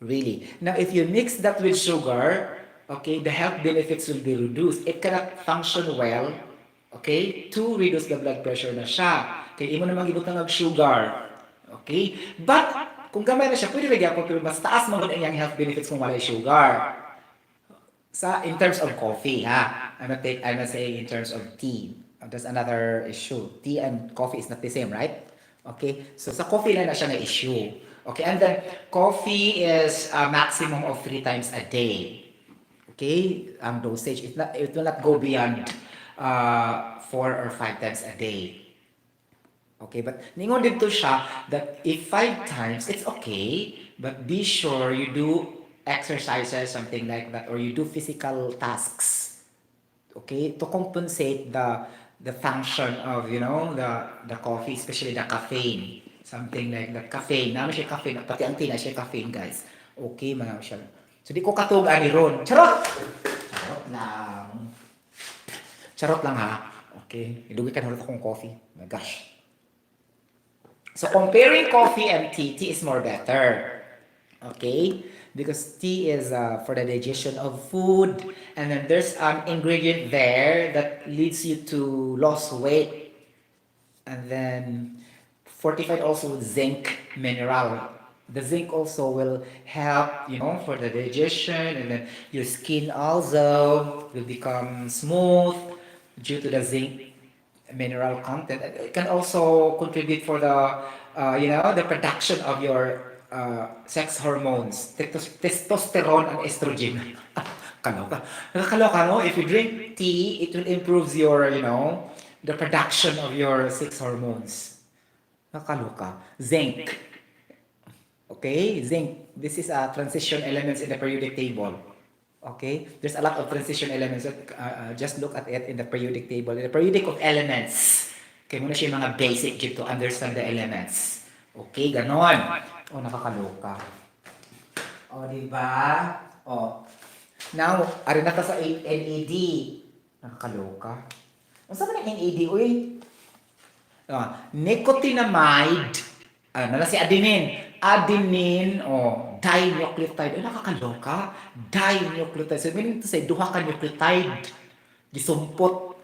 Really. Now, if you mix that with sugar, okay, the health benefits will be reduced. It cannot function well, okay, to reduce the blood pressure na siya. Okay, imo namang ibutang ng sugar. Okay? But, kung gamay na siya, pwede lagyan ko, pero mas taas mo ang health benefits kung wala sugar. In terms of coffee, ha? I'm not saying in terms of tea. That's another issue. Tea and coffee is not the same, right? Okay? So sa coffee na siya na issue. Okay, and then coffee is a maximum of 3 times a day. Okay? Ang dosage, it will not go beyond 4 or 5 times a day. Okay, but ningon dito siya that if 5 times, it's okay, but be sure you do exercises, something like that, or you do physical tasks, okay, to compensate the function of, the coffee, especially the caffeine, something like that. Caffeine, naman siya caffeine, pati ang tina siya caffeine, guys. Okay, mga siya. So, di ko katugaan ni Ron. Charot! Charot lang. Charot lang, ha? Okay, idugi ka na ulit akong coffee. Oh my gosh. So, comparing coffee and tea is more better. Okay? Because tea is for the digestion of food, and then there's an ingredient there that leads you to lose weight, and then fortified also with zinc mineral. The zinc also will help, for the digestion, and then your skin also will become smooth due to the zinc mineral content. It can also contribute for the production of your sex hormones, testosterone and estrogen. Kaloka. Nakakaloka, no? If you drink tea, it will improve your, the production of your sex hormones. Nakakaloka. Zinc. Okay? Zinc. This is a transition elements in the periodic table. Okay? There's a lot of transition elements. Just look at it in the periodic table. In the periodic of elements. Okay, muna siya yung mga basic to understand the elements. Okay, ganon. Nakakaloka. Diba? Now, ari na ta sa NAD. Nakakaloka. Ano ba ng NAD, uy? Nicotinamide. Nala si adenine. Adenine, dinucleotide. Nakakaloka. Dinucleotide. So, meaning to say, duha ka nucleotide. Gisumpot.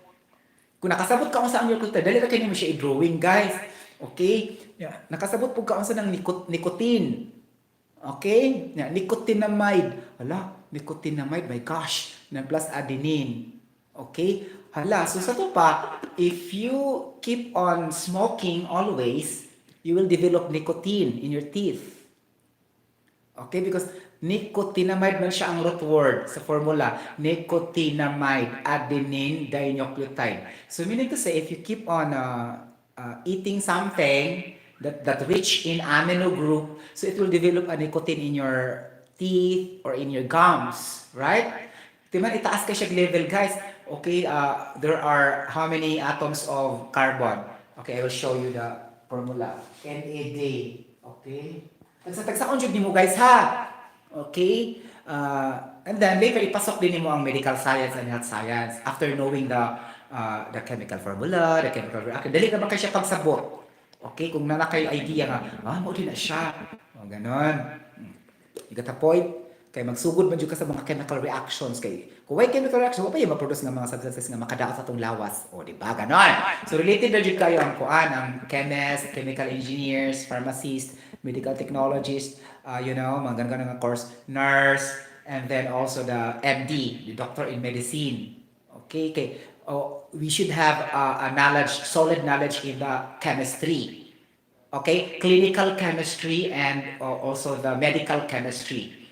Kung nakasabot ka sa nucleotide, dali na kayo mo siya i-drawing, guys. Okay? Yeah. Nakasabot po ka sa ng nicotine. Okay? Yeah. Nicotinamide. Nicotinamide, my gosh. Na plus adenine. Okay? So sa to pa, if you keep on smoking always, you will develop nicotine in your teeth. Okay? Because nicotinamide man siya ang root word sa formula. Nicotinamide, adenine, dinucleotide. So meaning to say, if you keep on eating something that rich in amino group, so it will develop a nicotine in your teeth or in your gums, right? Timan, itaas ka siya level, guys. Okay, there are how many atoms of carbon? Okay, I will show you the formula. NAD. Okay? Tagsa-tagsa jud nimo, guys, ha? Okay? And then later ipasok din mo ang medical science and health science after knowing the chemical formula, the chemical reaction. Dali naman kayo siya pagsabot. Okay? Kung na kayo idea nga, mo din na siya. Ganon. You got a point? Kaya magsugod man ka sa mga chemical reactions. Kung may chemical reaction, wala pa yung maproduce ng mga substances nga makadaot sa itong lawas. Diba? Ganon. So related na dyan kayo ang chemists, chemical engineers, pharmacists, medical technologists, mga ganun course, nurse, and then also the MD, the doctor in medicine. Okay? We should have a solid knowledge in the chemistry. Okay, clinical chemistry and also the medical chemistry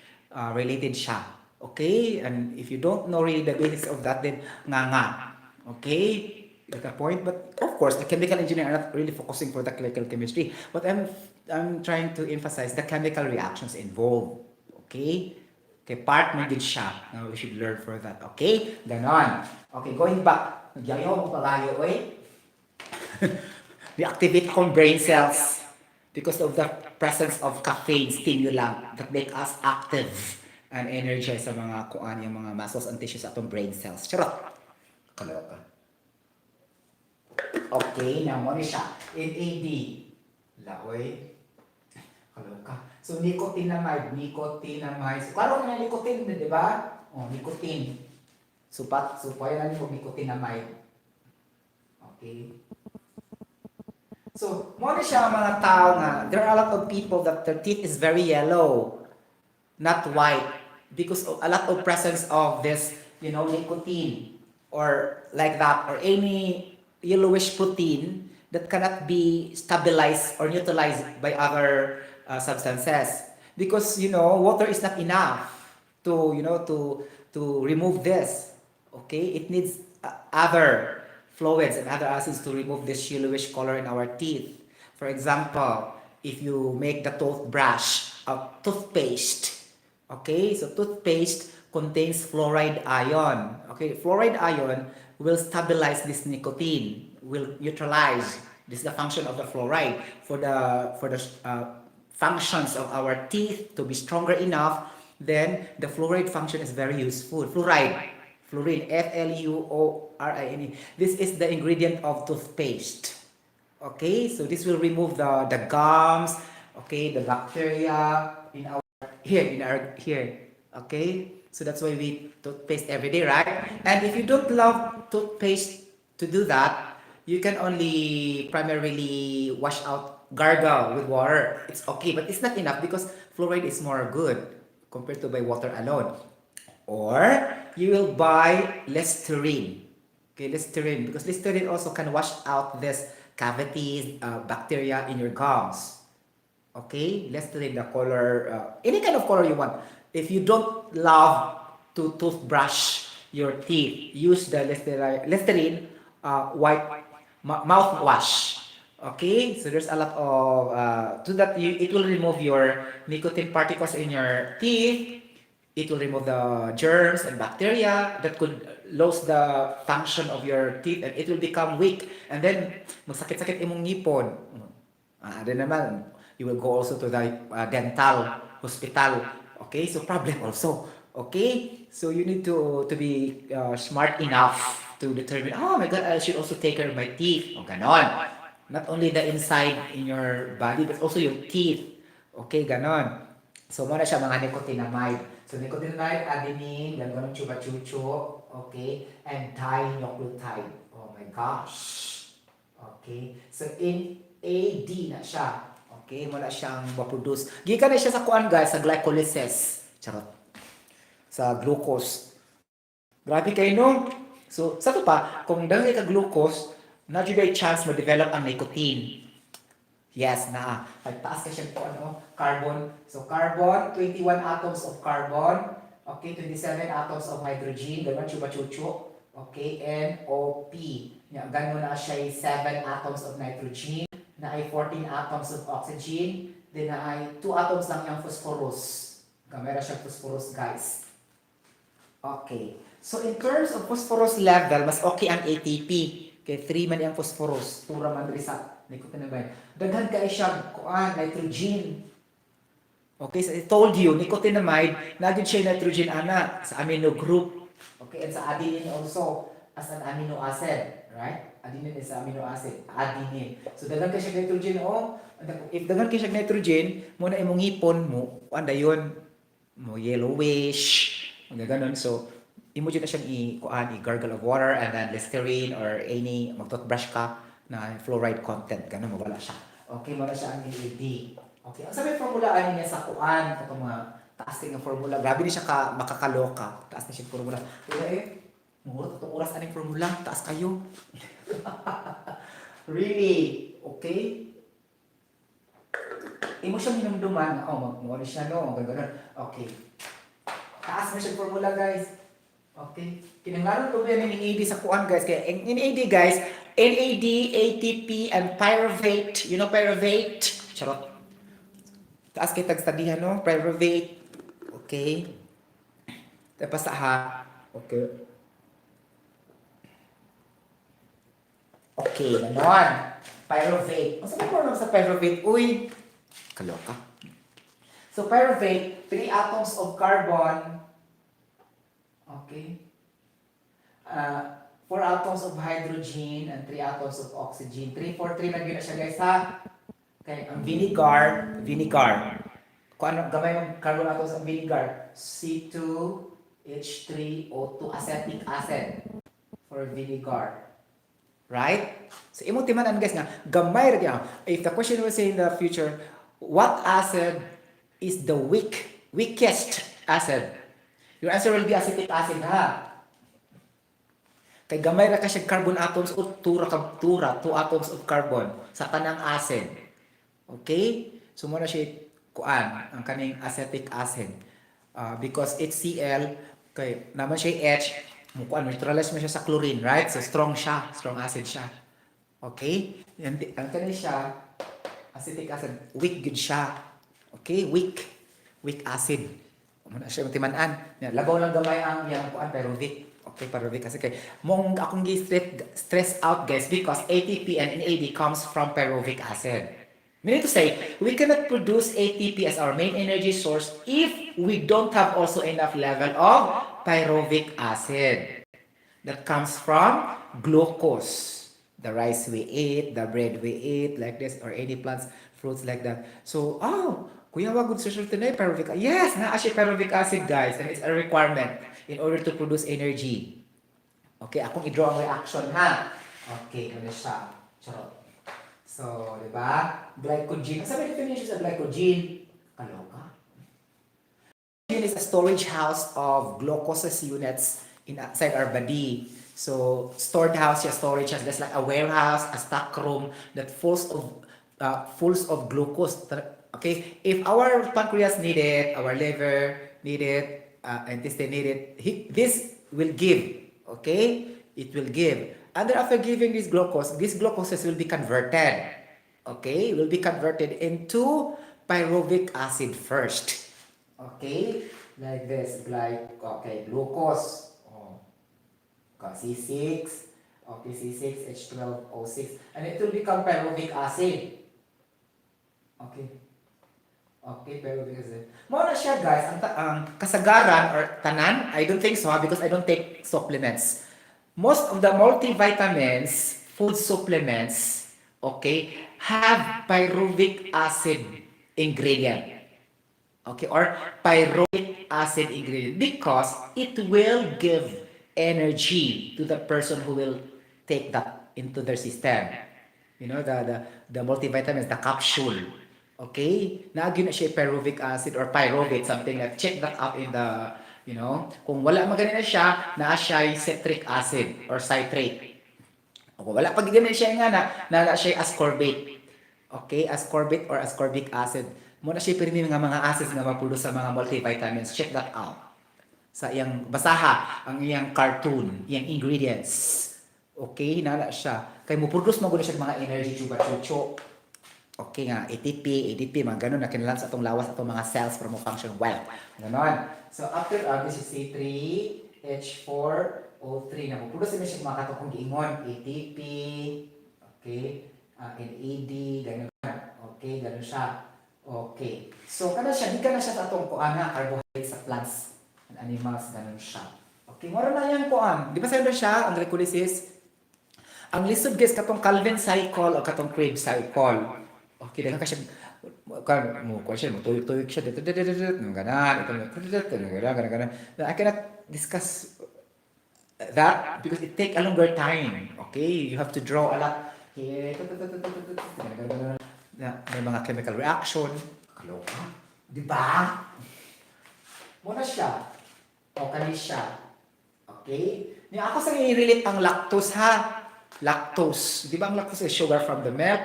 related siya. Okay, and if you don't know really the basics of that, then nga. Okay, get the point. But of course, the chemical engineering are not really focusing for the clinical chemistry. But I'm trying to emphasize the chemical reactions involved. Okay, okay, part mo din siya. Now we should learn for that. Okay, ganon. Okay, going back. Nagyayaw mo palayo, oy. Reactivate akong brain cells because of the presence of caffeine stimulant that make us active and energized sa mga kuan yung mga muscles and tissues atong brain cells. Charot! Kaloka. Okay, now mo ni siya. NAD. Laoy. Kaloka. So, nicotinamide. So, klaro na nicotine, di ba? Oh, nicotine. So, pwede na mo nicotinamide. Okay. So, mo na siya mga tao nga, there are a lot of people that their teeth is very yellow, not white, because of a lot of presence of this, nicotine, or like that, or any yellowish protein that cannot be stabilized or neutralized by other substances. Because, water is not enough to, to remove this. Okay? It needs other fluids and other acids to remove this yellowish color in our teeth. For example, if you make the toothbrush of toothpaste, okay, so toothpaste contains fluoride ion. Okay, fluoride ion will stabilize this nicotine, will neutralize. This is the function of the fluoride for the functions of our teeth to be stronger enough. Then the fluoride function is very useful. Fluorine, Fluorine. This is the ingredient of toothpaste. Okay, so this will remove the gums, okay, the bacteria in our here. Okay, so that's why we toothpaste every day, right? And if you don't love toothpaste to do that, you can only primarily wash out, gargle with water. It's okay, but it's not enough because fluoride is more good compared to by water alone. Or you will buy Listerine. Okay, Listerine, because Listerine also can wash out this cavities, bacteria in your gums. Okay, Listerine, the color, any kind of color you want. If you don't love to toothbrush your teeth, use the Listerine white mouthwash. Okay, so there's a lot of to that it will remove your nicotine particles in your teeth. It will remove the germs and bacteria that could lose the function of your teeth, and it will become weak. And then magsakit-sakit imong ngipon. Then naman, you will go also to the dental hospital. Okay, so problem also. Okay, so you need to be smart enough to determine, oh my God, I should also take care of my teeth. O ganon. Not only the inside in your body, but also your teeth. Okay, ganon. So, muna siya mga nicotinamide. So, nicotinamide, adenine, ganun chuba-chucho, okay, and dinucleotide. Oh my gosh. Okay. So, in AD na siya. Okay, muna siyang maproduce. Gikan na siya sa kuan guys, sa glycolysis. Charot. Sa glucose. Grabe kayo no? So, sa to pa, kung dahil ka glucose, na may chance ma-develop ang nicotine. Yes, na. Pagtaas ka siya po, carbon. So, carbon, 21 atoms of carbon. Okay, 27 atoms of hydrogen. Ganun, chuba-chucho. Okay, NOP. Ganun na siya 7 atoms of nitrogen. Na ay 14 atoms of oxygen. Then na ay 2 atoms lang yung phosphorus. Meron siya phosphorus, guys. Okay. So, in terms of phosphorus level, mas okay ang ATP. Okay, 3 man yung phosphorus. 2 man rin sa nicotinamide. Daghan kay siya kuan nitrogen. Okay, so I told you nicotinamide nagid siya nitrogen ana sa amino group. Okay, and sa adenine also as an amino acid, right? Adenine is amino acid, adenine. So daghan kay siya nitrogen if daghan kay siya nitrogen mo na imong ngipon mo anda yon mo yellowish mga ganon. So imo jud na siyang i-gargle of water and then Listerine or any mag-toothbrush ka na fluoride content, ganun, mawala siya. Okay, mawala siya ang NAD. Okay, ang sabi formula niya sa kuan, katong mga taas din ng formula. Grabe ni siya makakaloka. Taas na siya formula. Kaya murot itong oras aning formula, taas kayo. Really, okay? Imo siya hinumduman, mo siya no, ganun. Okay. Taas mo siya formula guys. Okay. Kinanglaron ko ba yung NAD sa kuan guys? Kaya NAD guys, NAD, ATP, and pyruvate. You know pyruvate? Charot. Taas kay tagstadihan no? Pyruvate. Okay. Tapos ha. Okay. Okay, ganon. Pyruvate. Ang sabi mo lang sa pyruvate? Uy, kaloka. So pyruvate, 3 atoms of carbon. Okay. 4 atoms of hydrogen and 3 atoms of oxygen. 3, 4, 3 na siya guys ha. Okay, ang vinegar. Kung ano, gamay ng carbon atoms ang vinegar. C2H3O2 acetic acid for vinegar. Right? So, imo timanan guys nga, gamay ra. If the question will say in the future, what acid is the weakest acid? Your answer will be acetic acid ha. Kay gamay ra ka siya carbon atoms o 2 atoms of carbon sa kanang acid. Okay? So mo na siya kuan ang kaning acetic acid. Because HCl kay naman siya H, mo kuan neutralize mo siya sa chlorine, right? So strong acid siya. Okay? Ang kaning siya acetic acid, weak good siya. Okay? Weak acid. Mo na siya timan-an. Labaw lang gamay ang yang kuan pyruvic. Okay, pyruvic kasi kay mong akong stress out guys because ATP and NAD comes from pyruvic acid. Meaning to say, we cannot produce ATP as our main energy source if we don't have also enough level of pyruvic acid that comes from glucose. The rice we eat, the bread we eat, like this, or any plants, fruits like that. So, kuya, wag good source na pyruvic acid. Yes, na-actually pyruvic acid guys, and it's a requirement in order to produce energy. Okay, akong i-draw ang reaction ha. Okay, ano siya? Charot. So, di ba? Glycogen. Ang sabi definition sa glycogen, kaloka. Glycogen is a storage house of glucose units inside our body. So, storage house, that's like a warehouse, a stock room that full of glucose. Okay, if our pancreas need it, our liver need it, intestine need it, this will give. Okay, it will give. And then after giving this glucoses will be converted. Okay, will be converted into pyruvic acid first. Okay, like this, glucose. C6. Okay, C6H12O6, and it will become pyruvic acid. Okay, pyruvic acid. Mo na siya guys, ang kasagaran or tanan, I don't think so because I don't take supplements. Most of the multivitamins, food supplements, okay, have pyruvic acid ingredient. Okay, or pyruvic acid ingredient because it will give energy to the person who will take that into their system. You know, the multivitamins, the capsule. Okay? Naagyo na siya pyruvic acid or pyruvate, something like, check that out in the, you know, kung wala maganin na siya, naa siya citric acid or citrate. O kung wala pag ganun siya nga na siya ascorbate. Okay? Ascorbate or ascorbic acid. Muna siya pirmi mga acids nga mapulos sa mga multivitamins. Check that out. Sa iyang basaha, ang iyang cartoon, iyang ingredients. Okay, nala siya. Kay mo produce mo gud siya mga energy chuba-chucho. Okay nga, ADP, mga ganun na kinalan sa atong lawas atong mga cells para mo function well. Ganon. So after this is C3H4O3 na mo produce siya mga katong giingon, ATP, okay, NAD, ganun. Okay, ganun siya. Okay. So kana siya, di ka na siya sa atong kuana carbohydrates sa plants and animals, ganun siya. Okay, mura na yan kuan. Di ba sa siya ang glycolysis? Ang lisod guys katong Calvin cycle o katong Krebs cycle. Okay, daghang ka siya mo question mo tuyok siya dito ganan ganan. I cannot discuss that because it take a longer time. Okay, you have to draw a lot. May mga chemical reaction. Kaloka. Di ba? Muna siya. O kani siya. Okay? Ni ako sa i-relate ang lactose ha. Lactose. Di ba ang lactose is sugar from the milk?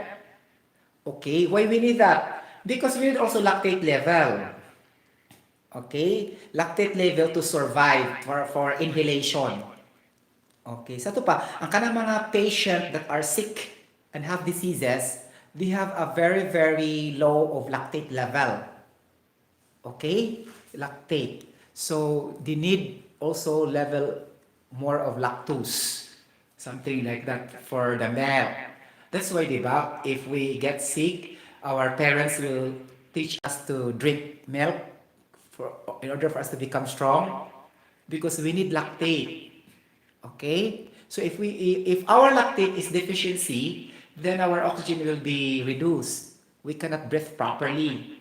Okay, why we need that? Because we need also lactate level. Okay, lactate level to survive for inhalation. Okay, sa ito pa, ang kanang mga patient that are sick and have diseases, they have a very, very low of lactate level. Okay, lactate. So, they need also level more of lactose. Something like that for the milk. That's why, di ba, if we get sick, our parents will teach us to drink milk for, in order for us to become strong because we need lactate. Okay? So if our lactate is deficiency, then our oxygen will be reduced. We cannot breathe properly.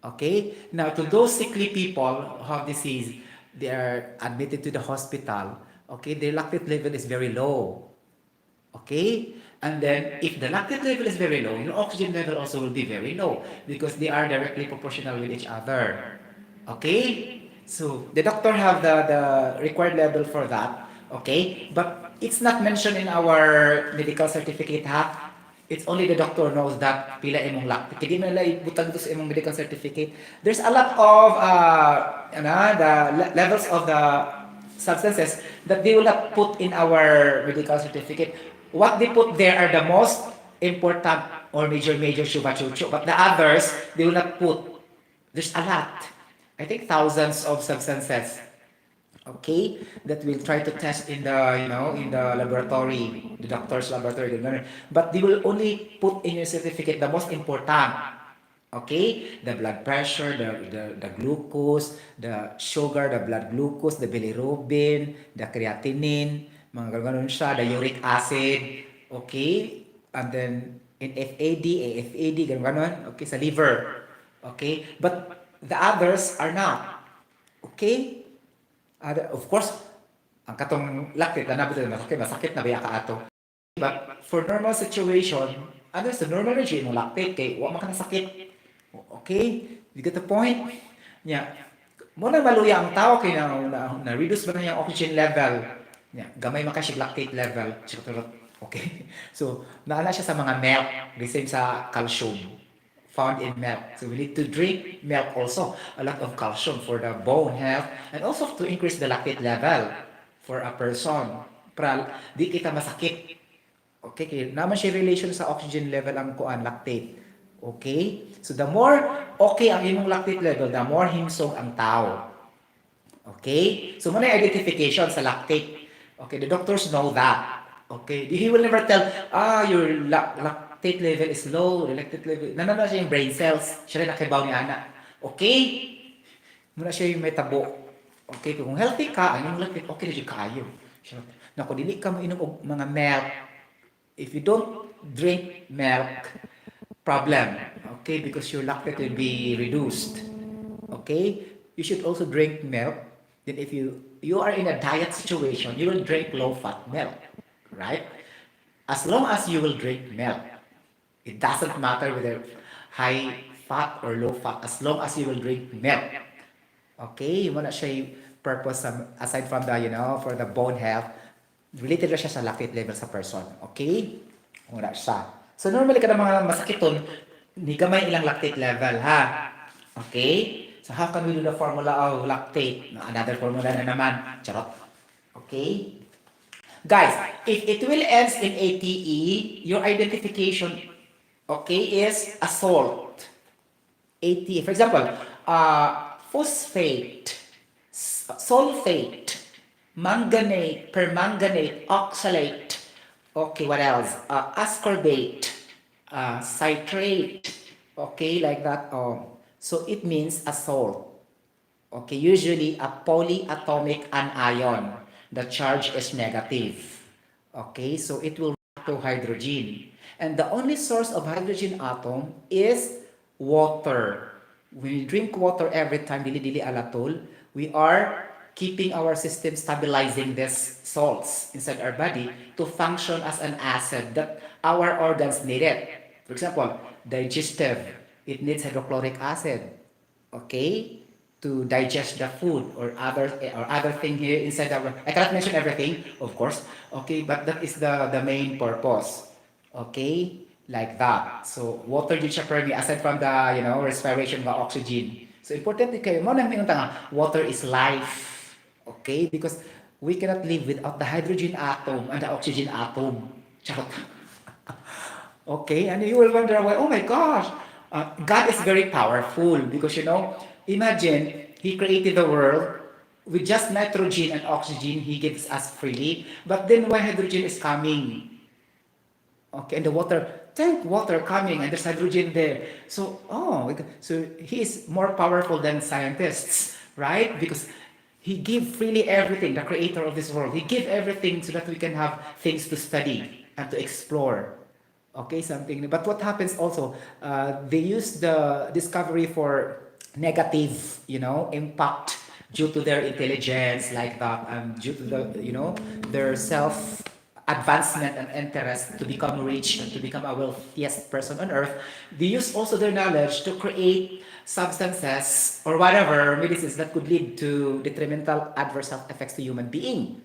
Okay? Now, to those sickly people who have disease, they are admitted to the hospital. Okay? Their lactate level is very low. Okay? And then, if the lactate level is very low, your oxygen level also will be very low because they are directly proportional with each other. Okay? So, the doctor have the required level for that. Okay? But it's not mentioned in our medical certificate, ha? It's only the doctor knows that pila imong lactate. Hindi man lang ibutang ito sa imong medical certificate. There's a lot of levels of the substances that they will not put in our medical certificate. What they put there are the most important or major chupa-chucho. But the others, they will not put. There's a lot. I think thousands of substances. Okay, that we'll try to test in the in the laboratory, the doctor's laboratory, but they will only put in your certificate the most important. Okay, the blood pressure, the glucose, the sugar, the blood glucose, the bilirubin, the creatinine, mga ganun siya, the uric acid. Okay, and then in FAD, AFAD, ganun, okay, sa liver. Okay, but the others are not. Okay. Of course, ang katong lakit na nabito na masakit na biya ka ato. But for normal situation, ano sa normal range mo lactate kay wa man ka nasakit. Okay? You get the point? Nya, mo na maluya ang tao kay na reduce ba na yung oxygen level. Nya, gamay man ka siya lactate level. Okay? So, naala siya sa mga milk, the same sa calcium found in milk. So we need to drink milk also, a lot of calcium for the bone health and also to increase the lactate level for a person. Para di kita masakit. Okay, kaya naman siya relation sa oxygen level ang kuan lactate. Okay? So the more okay ang imong lactate level, the more himsog ang tao. Okay? So muna identification sa lactate. Okay, the doctors know that. Okay, he will never tell, your lactate level is low, the lactate level, nanana siya yung brain cells, siya rin nakibaw ni Ana. Okay? Muna siya yung may tabo. Okay, kung healthy ka, ang yung lactate, okay na siya kayo. Naku, dili ka mo inom og mga milk. If you don't drink milk, problem. Okay, because your lactate will be reduced. Okay? You should also drink milk. Then if you are in a diet situation, you will drink low-fat milk. Right? As long as you will drink milk, it doesn't matter whether high fat or low fat, as long as you will drink milk. Okay? Yung na siya yung purpose aside from the, for the bone health, related na siya sa lactate level sa person. Okay? Muna siya. So normally kada mga masakiton, ni gamay ilang lactate level, ha? Okay? So how can we do the formula of lactate? Another formula na naman. Charot. Okay? Guys, if it will ends in ATE, your identification, okay, is a salt. ATE, for example, phosphate, sulfate, manganate, permanganate, oxalate, okay, what else? Ascorbate, citrate, okay, like that. So it means a salt. Okay, usually a polyatomic anion. The charge is negative. Okay, so it will react to hydrogen. And the only source of hydrogen atom is water. When we drink water every time, dili-dili alatol, we are keeping our system stabilizing these salts inside our body to function as an acid that our organs need it. For example, digestive, it needs hydrochloric acid. Okay? To digest the food or other thing here inside our, I cannot mention everything, of course. Okay, but that is the main purpose. Okay, like that. So water did siya permeate aside from the, respiration of oxygen. So important kayo mo nang minunta nga water is life. Okay? Because we cannot live without the hydrogen atom and the oxygen atom. Charot. Okay? And you will wonder why, oh my gosh, God is very powerful because imagine He created the world with just nitrogen and oxygen He gives us freely. But then why hydrogen is coming? Okay, and the water, tank water coming, and there's hydrogen there. So he is more powerful than scientists, right? Because he gave freely everything, the creator of this world. He gave everything so that we can have things to study and to explore. Okay, something. But what happens also, they use the discovery for negative, impact due to their intelligence like that, and due to their self advancement and interest to become rich and to become a wealthiest person on earth. They use also their knowledge to create substances or whatever medicines that could lead to detrimental adverse health effects to human being.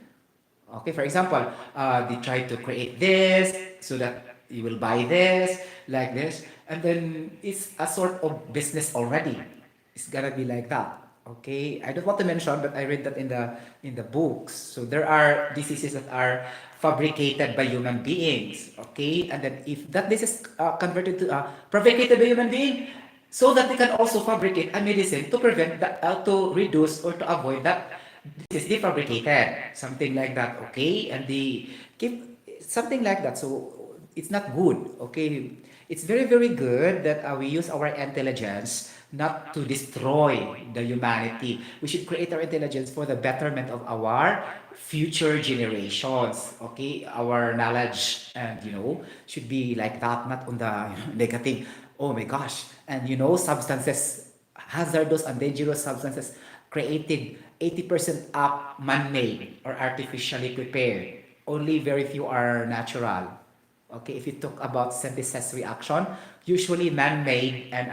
Okay, for example, they try to create this so that you will buy this, like this, and then it's a sort of business already. It's gonna be like that. Okay, I don't want to mention, but I read that in the books. So there are diseases that are fabricated by human beings. Okay, and then if that this is converted to fabricated by human being, so that they can also fabricate a medicine to prevent that, to reduce or to avoid that this is defabricated, something like that. Okay, and they keep something like that. So it's not good. Okay, it's very very good that we use our intelligence not to destroy the humanity. We should create our intelligence for the betterment of our future generations. Okay, our knowledge and should be like that, not on the negative. Oh my gosh, and substances, hazardous and dangerous substances created 80% up man-made or artificially prepared. Only very few are natural. Okay, if you talk about synthesis reaction, usually man-made and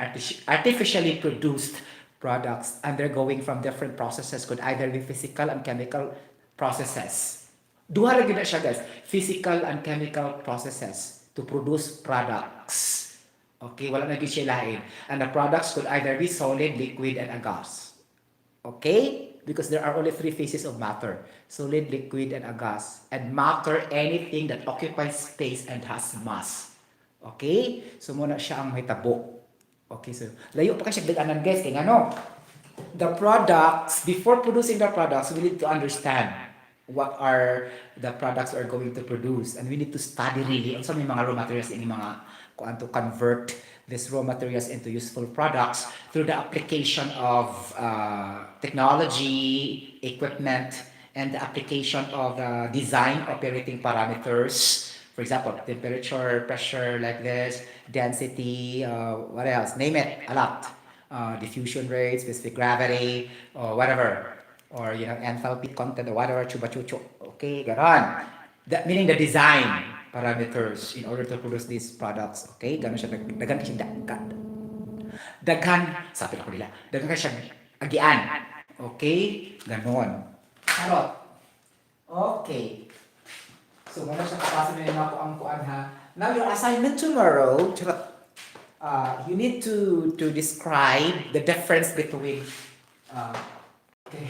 artificially produced products undergoing from different processes could either be physical and chemical processes. Duha ra gyud na siya guys, physical and chemical processes to produce products. Okay, wala na gyud siya lain. And the products could either be solid, liquid, and a gas. Okay? Because there are only three phases of matter: solid, liquid, and a gas. And matter, anything that occupies space and has mass. Okay? So muna siya ang mahitabo. Okay, so layo pa kasi daganan guys, kaya the products, before producing the products, we need to understand what are the products we are going to produce, and we need to study really also may mga raw materials ini mga kuan to convert these raw materials into useful products through the application of technology, equipment, and the application of design operating parameters. For example, temperature, pressure, like this, density, what else? Name it, a lot. Diffusion rate, specific gravity, or whatever. Or, enthalpy content, or whatever, chuba-chucho. Okay, ganon. That, meaning the design parameters in order to produce these products. Okay, ganon siya, dagan siya daghan, sabi ko nila, daghan siya agian. Okay, ganon. Charot. Okay. So, muna siya kapasa na yung ang kuan ha. Now, your assignment tomorrow, you need to describe the difference between okay,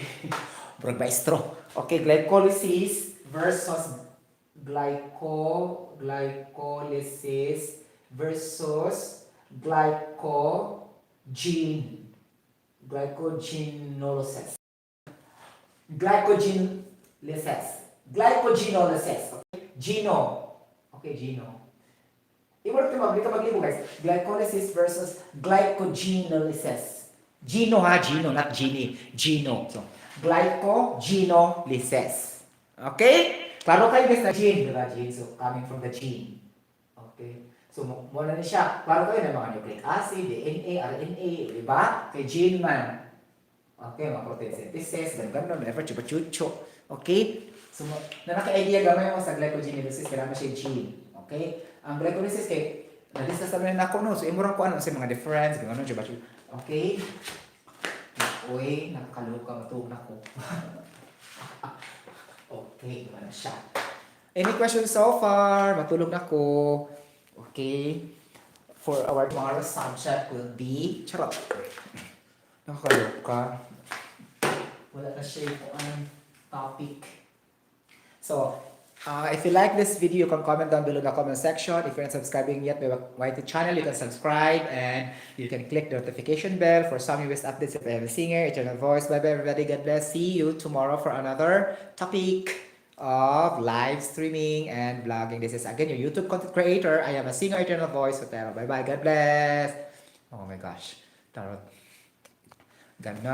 okay, glycolysis versus glycolysis versus glycogenolysis. Glycogenolysis. Geno. Okay, geno. I-work ka maglibo guys. Glycolysis versus glycogenolysis. Geno ha, geno, not genie. Geno. So, glycogenolysis. Okay? Klaro kayo guys na gene, diba? Gene. So, coming from the gene. Okay? So, muna na siya. Klaro kayo na mga nucleic acid, DNA, RNA, diba? Kay gene man. Okay, mga protein synthesis, gano'n, whatever, chupa-chucho. Okay? So, na naka-idea gamay mo sa glycogenolysis, kailangan siya gene. Okay? Ang glycolysis kay na-discuss naman na ako no. So, imurang ko ano sa mga difference, gano'n, chupa-chucho. Okay? Uy, nakakaluka, matulog na ko. Okay, gano'n siya. Any questions so far? Matulog na ko. Okay? For our tomorrow's subject will be... Charot! Nakakaloka. Wala na siya yung topic. So, if you like this video, you can comment down below in the comment section. If you're not subscribing yet to my channel, you can subscribe and you can click the notification bell for some newest updates if I have a singer, eternal voice. Bye bye everybody. God bless. See you tomorrow for another topic of live streaming and vlogging. This is again your YouTube content creator. I am a singer, eternal voice, Sotero. Bye bye. God bless. Oh my gosh. Tarot. Ganda.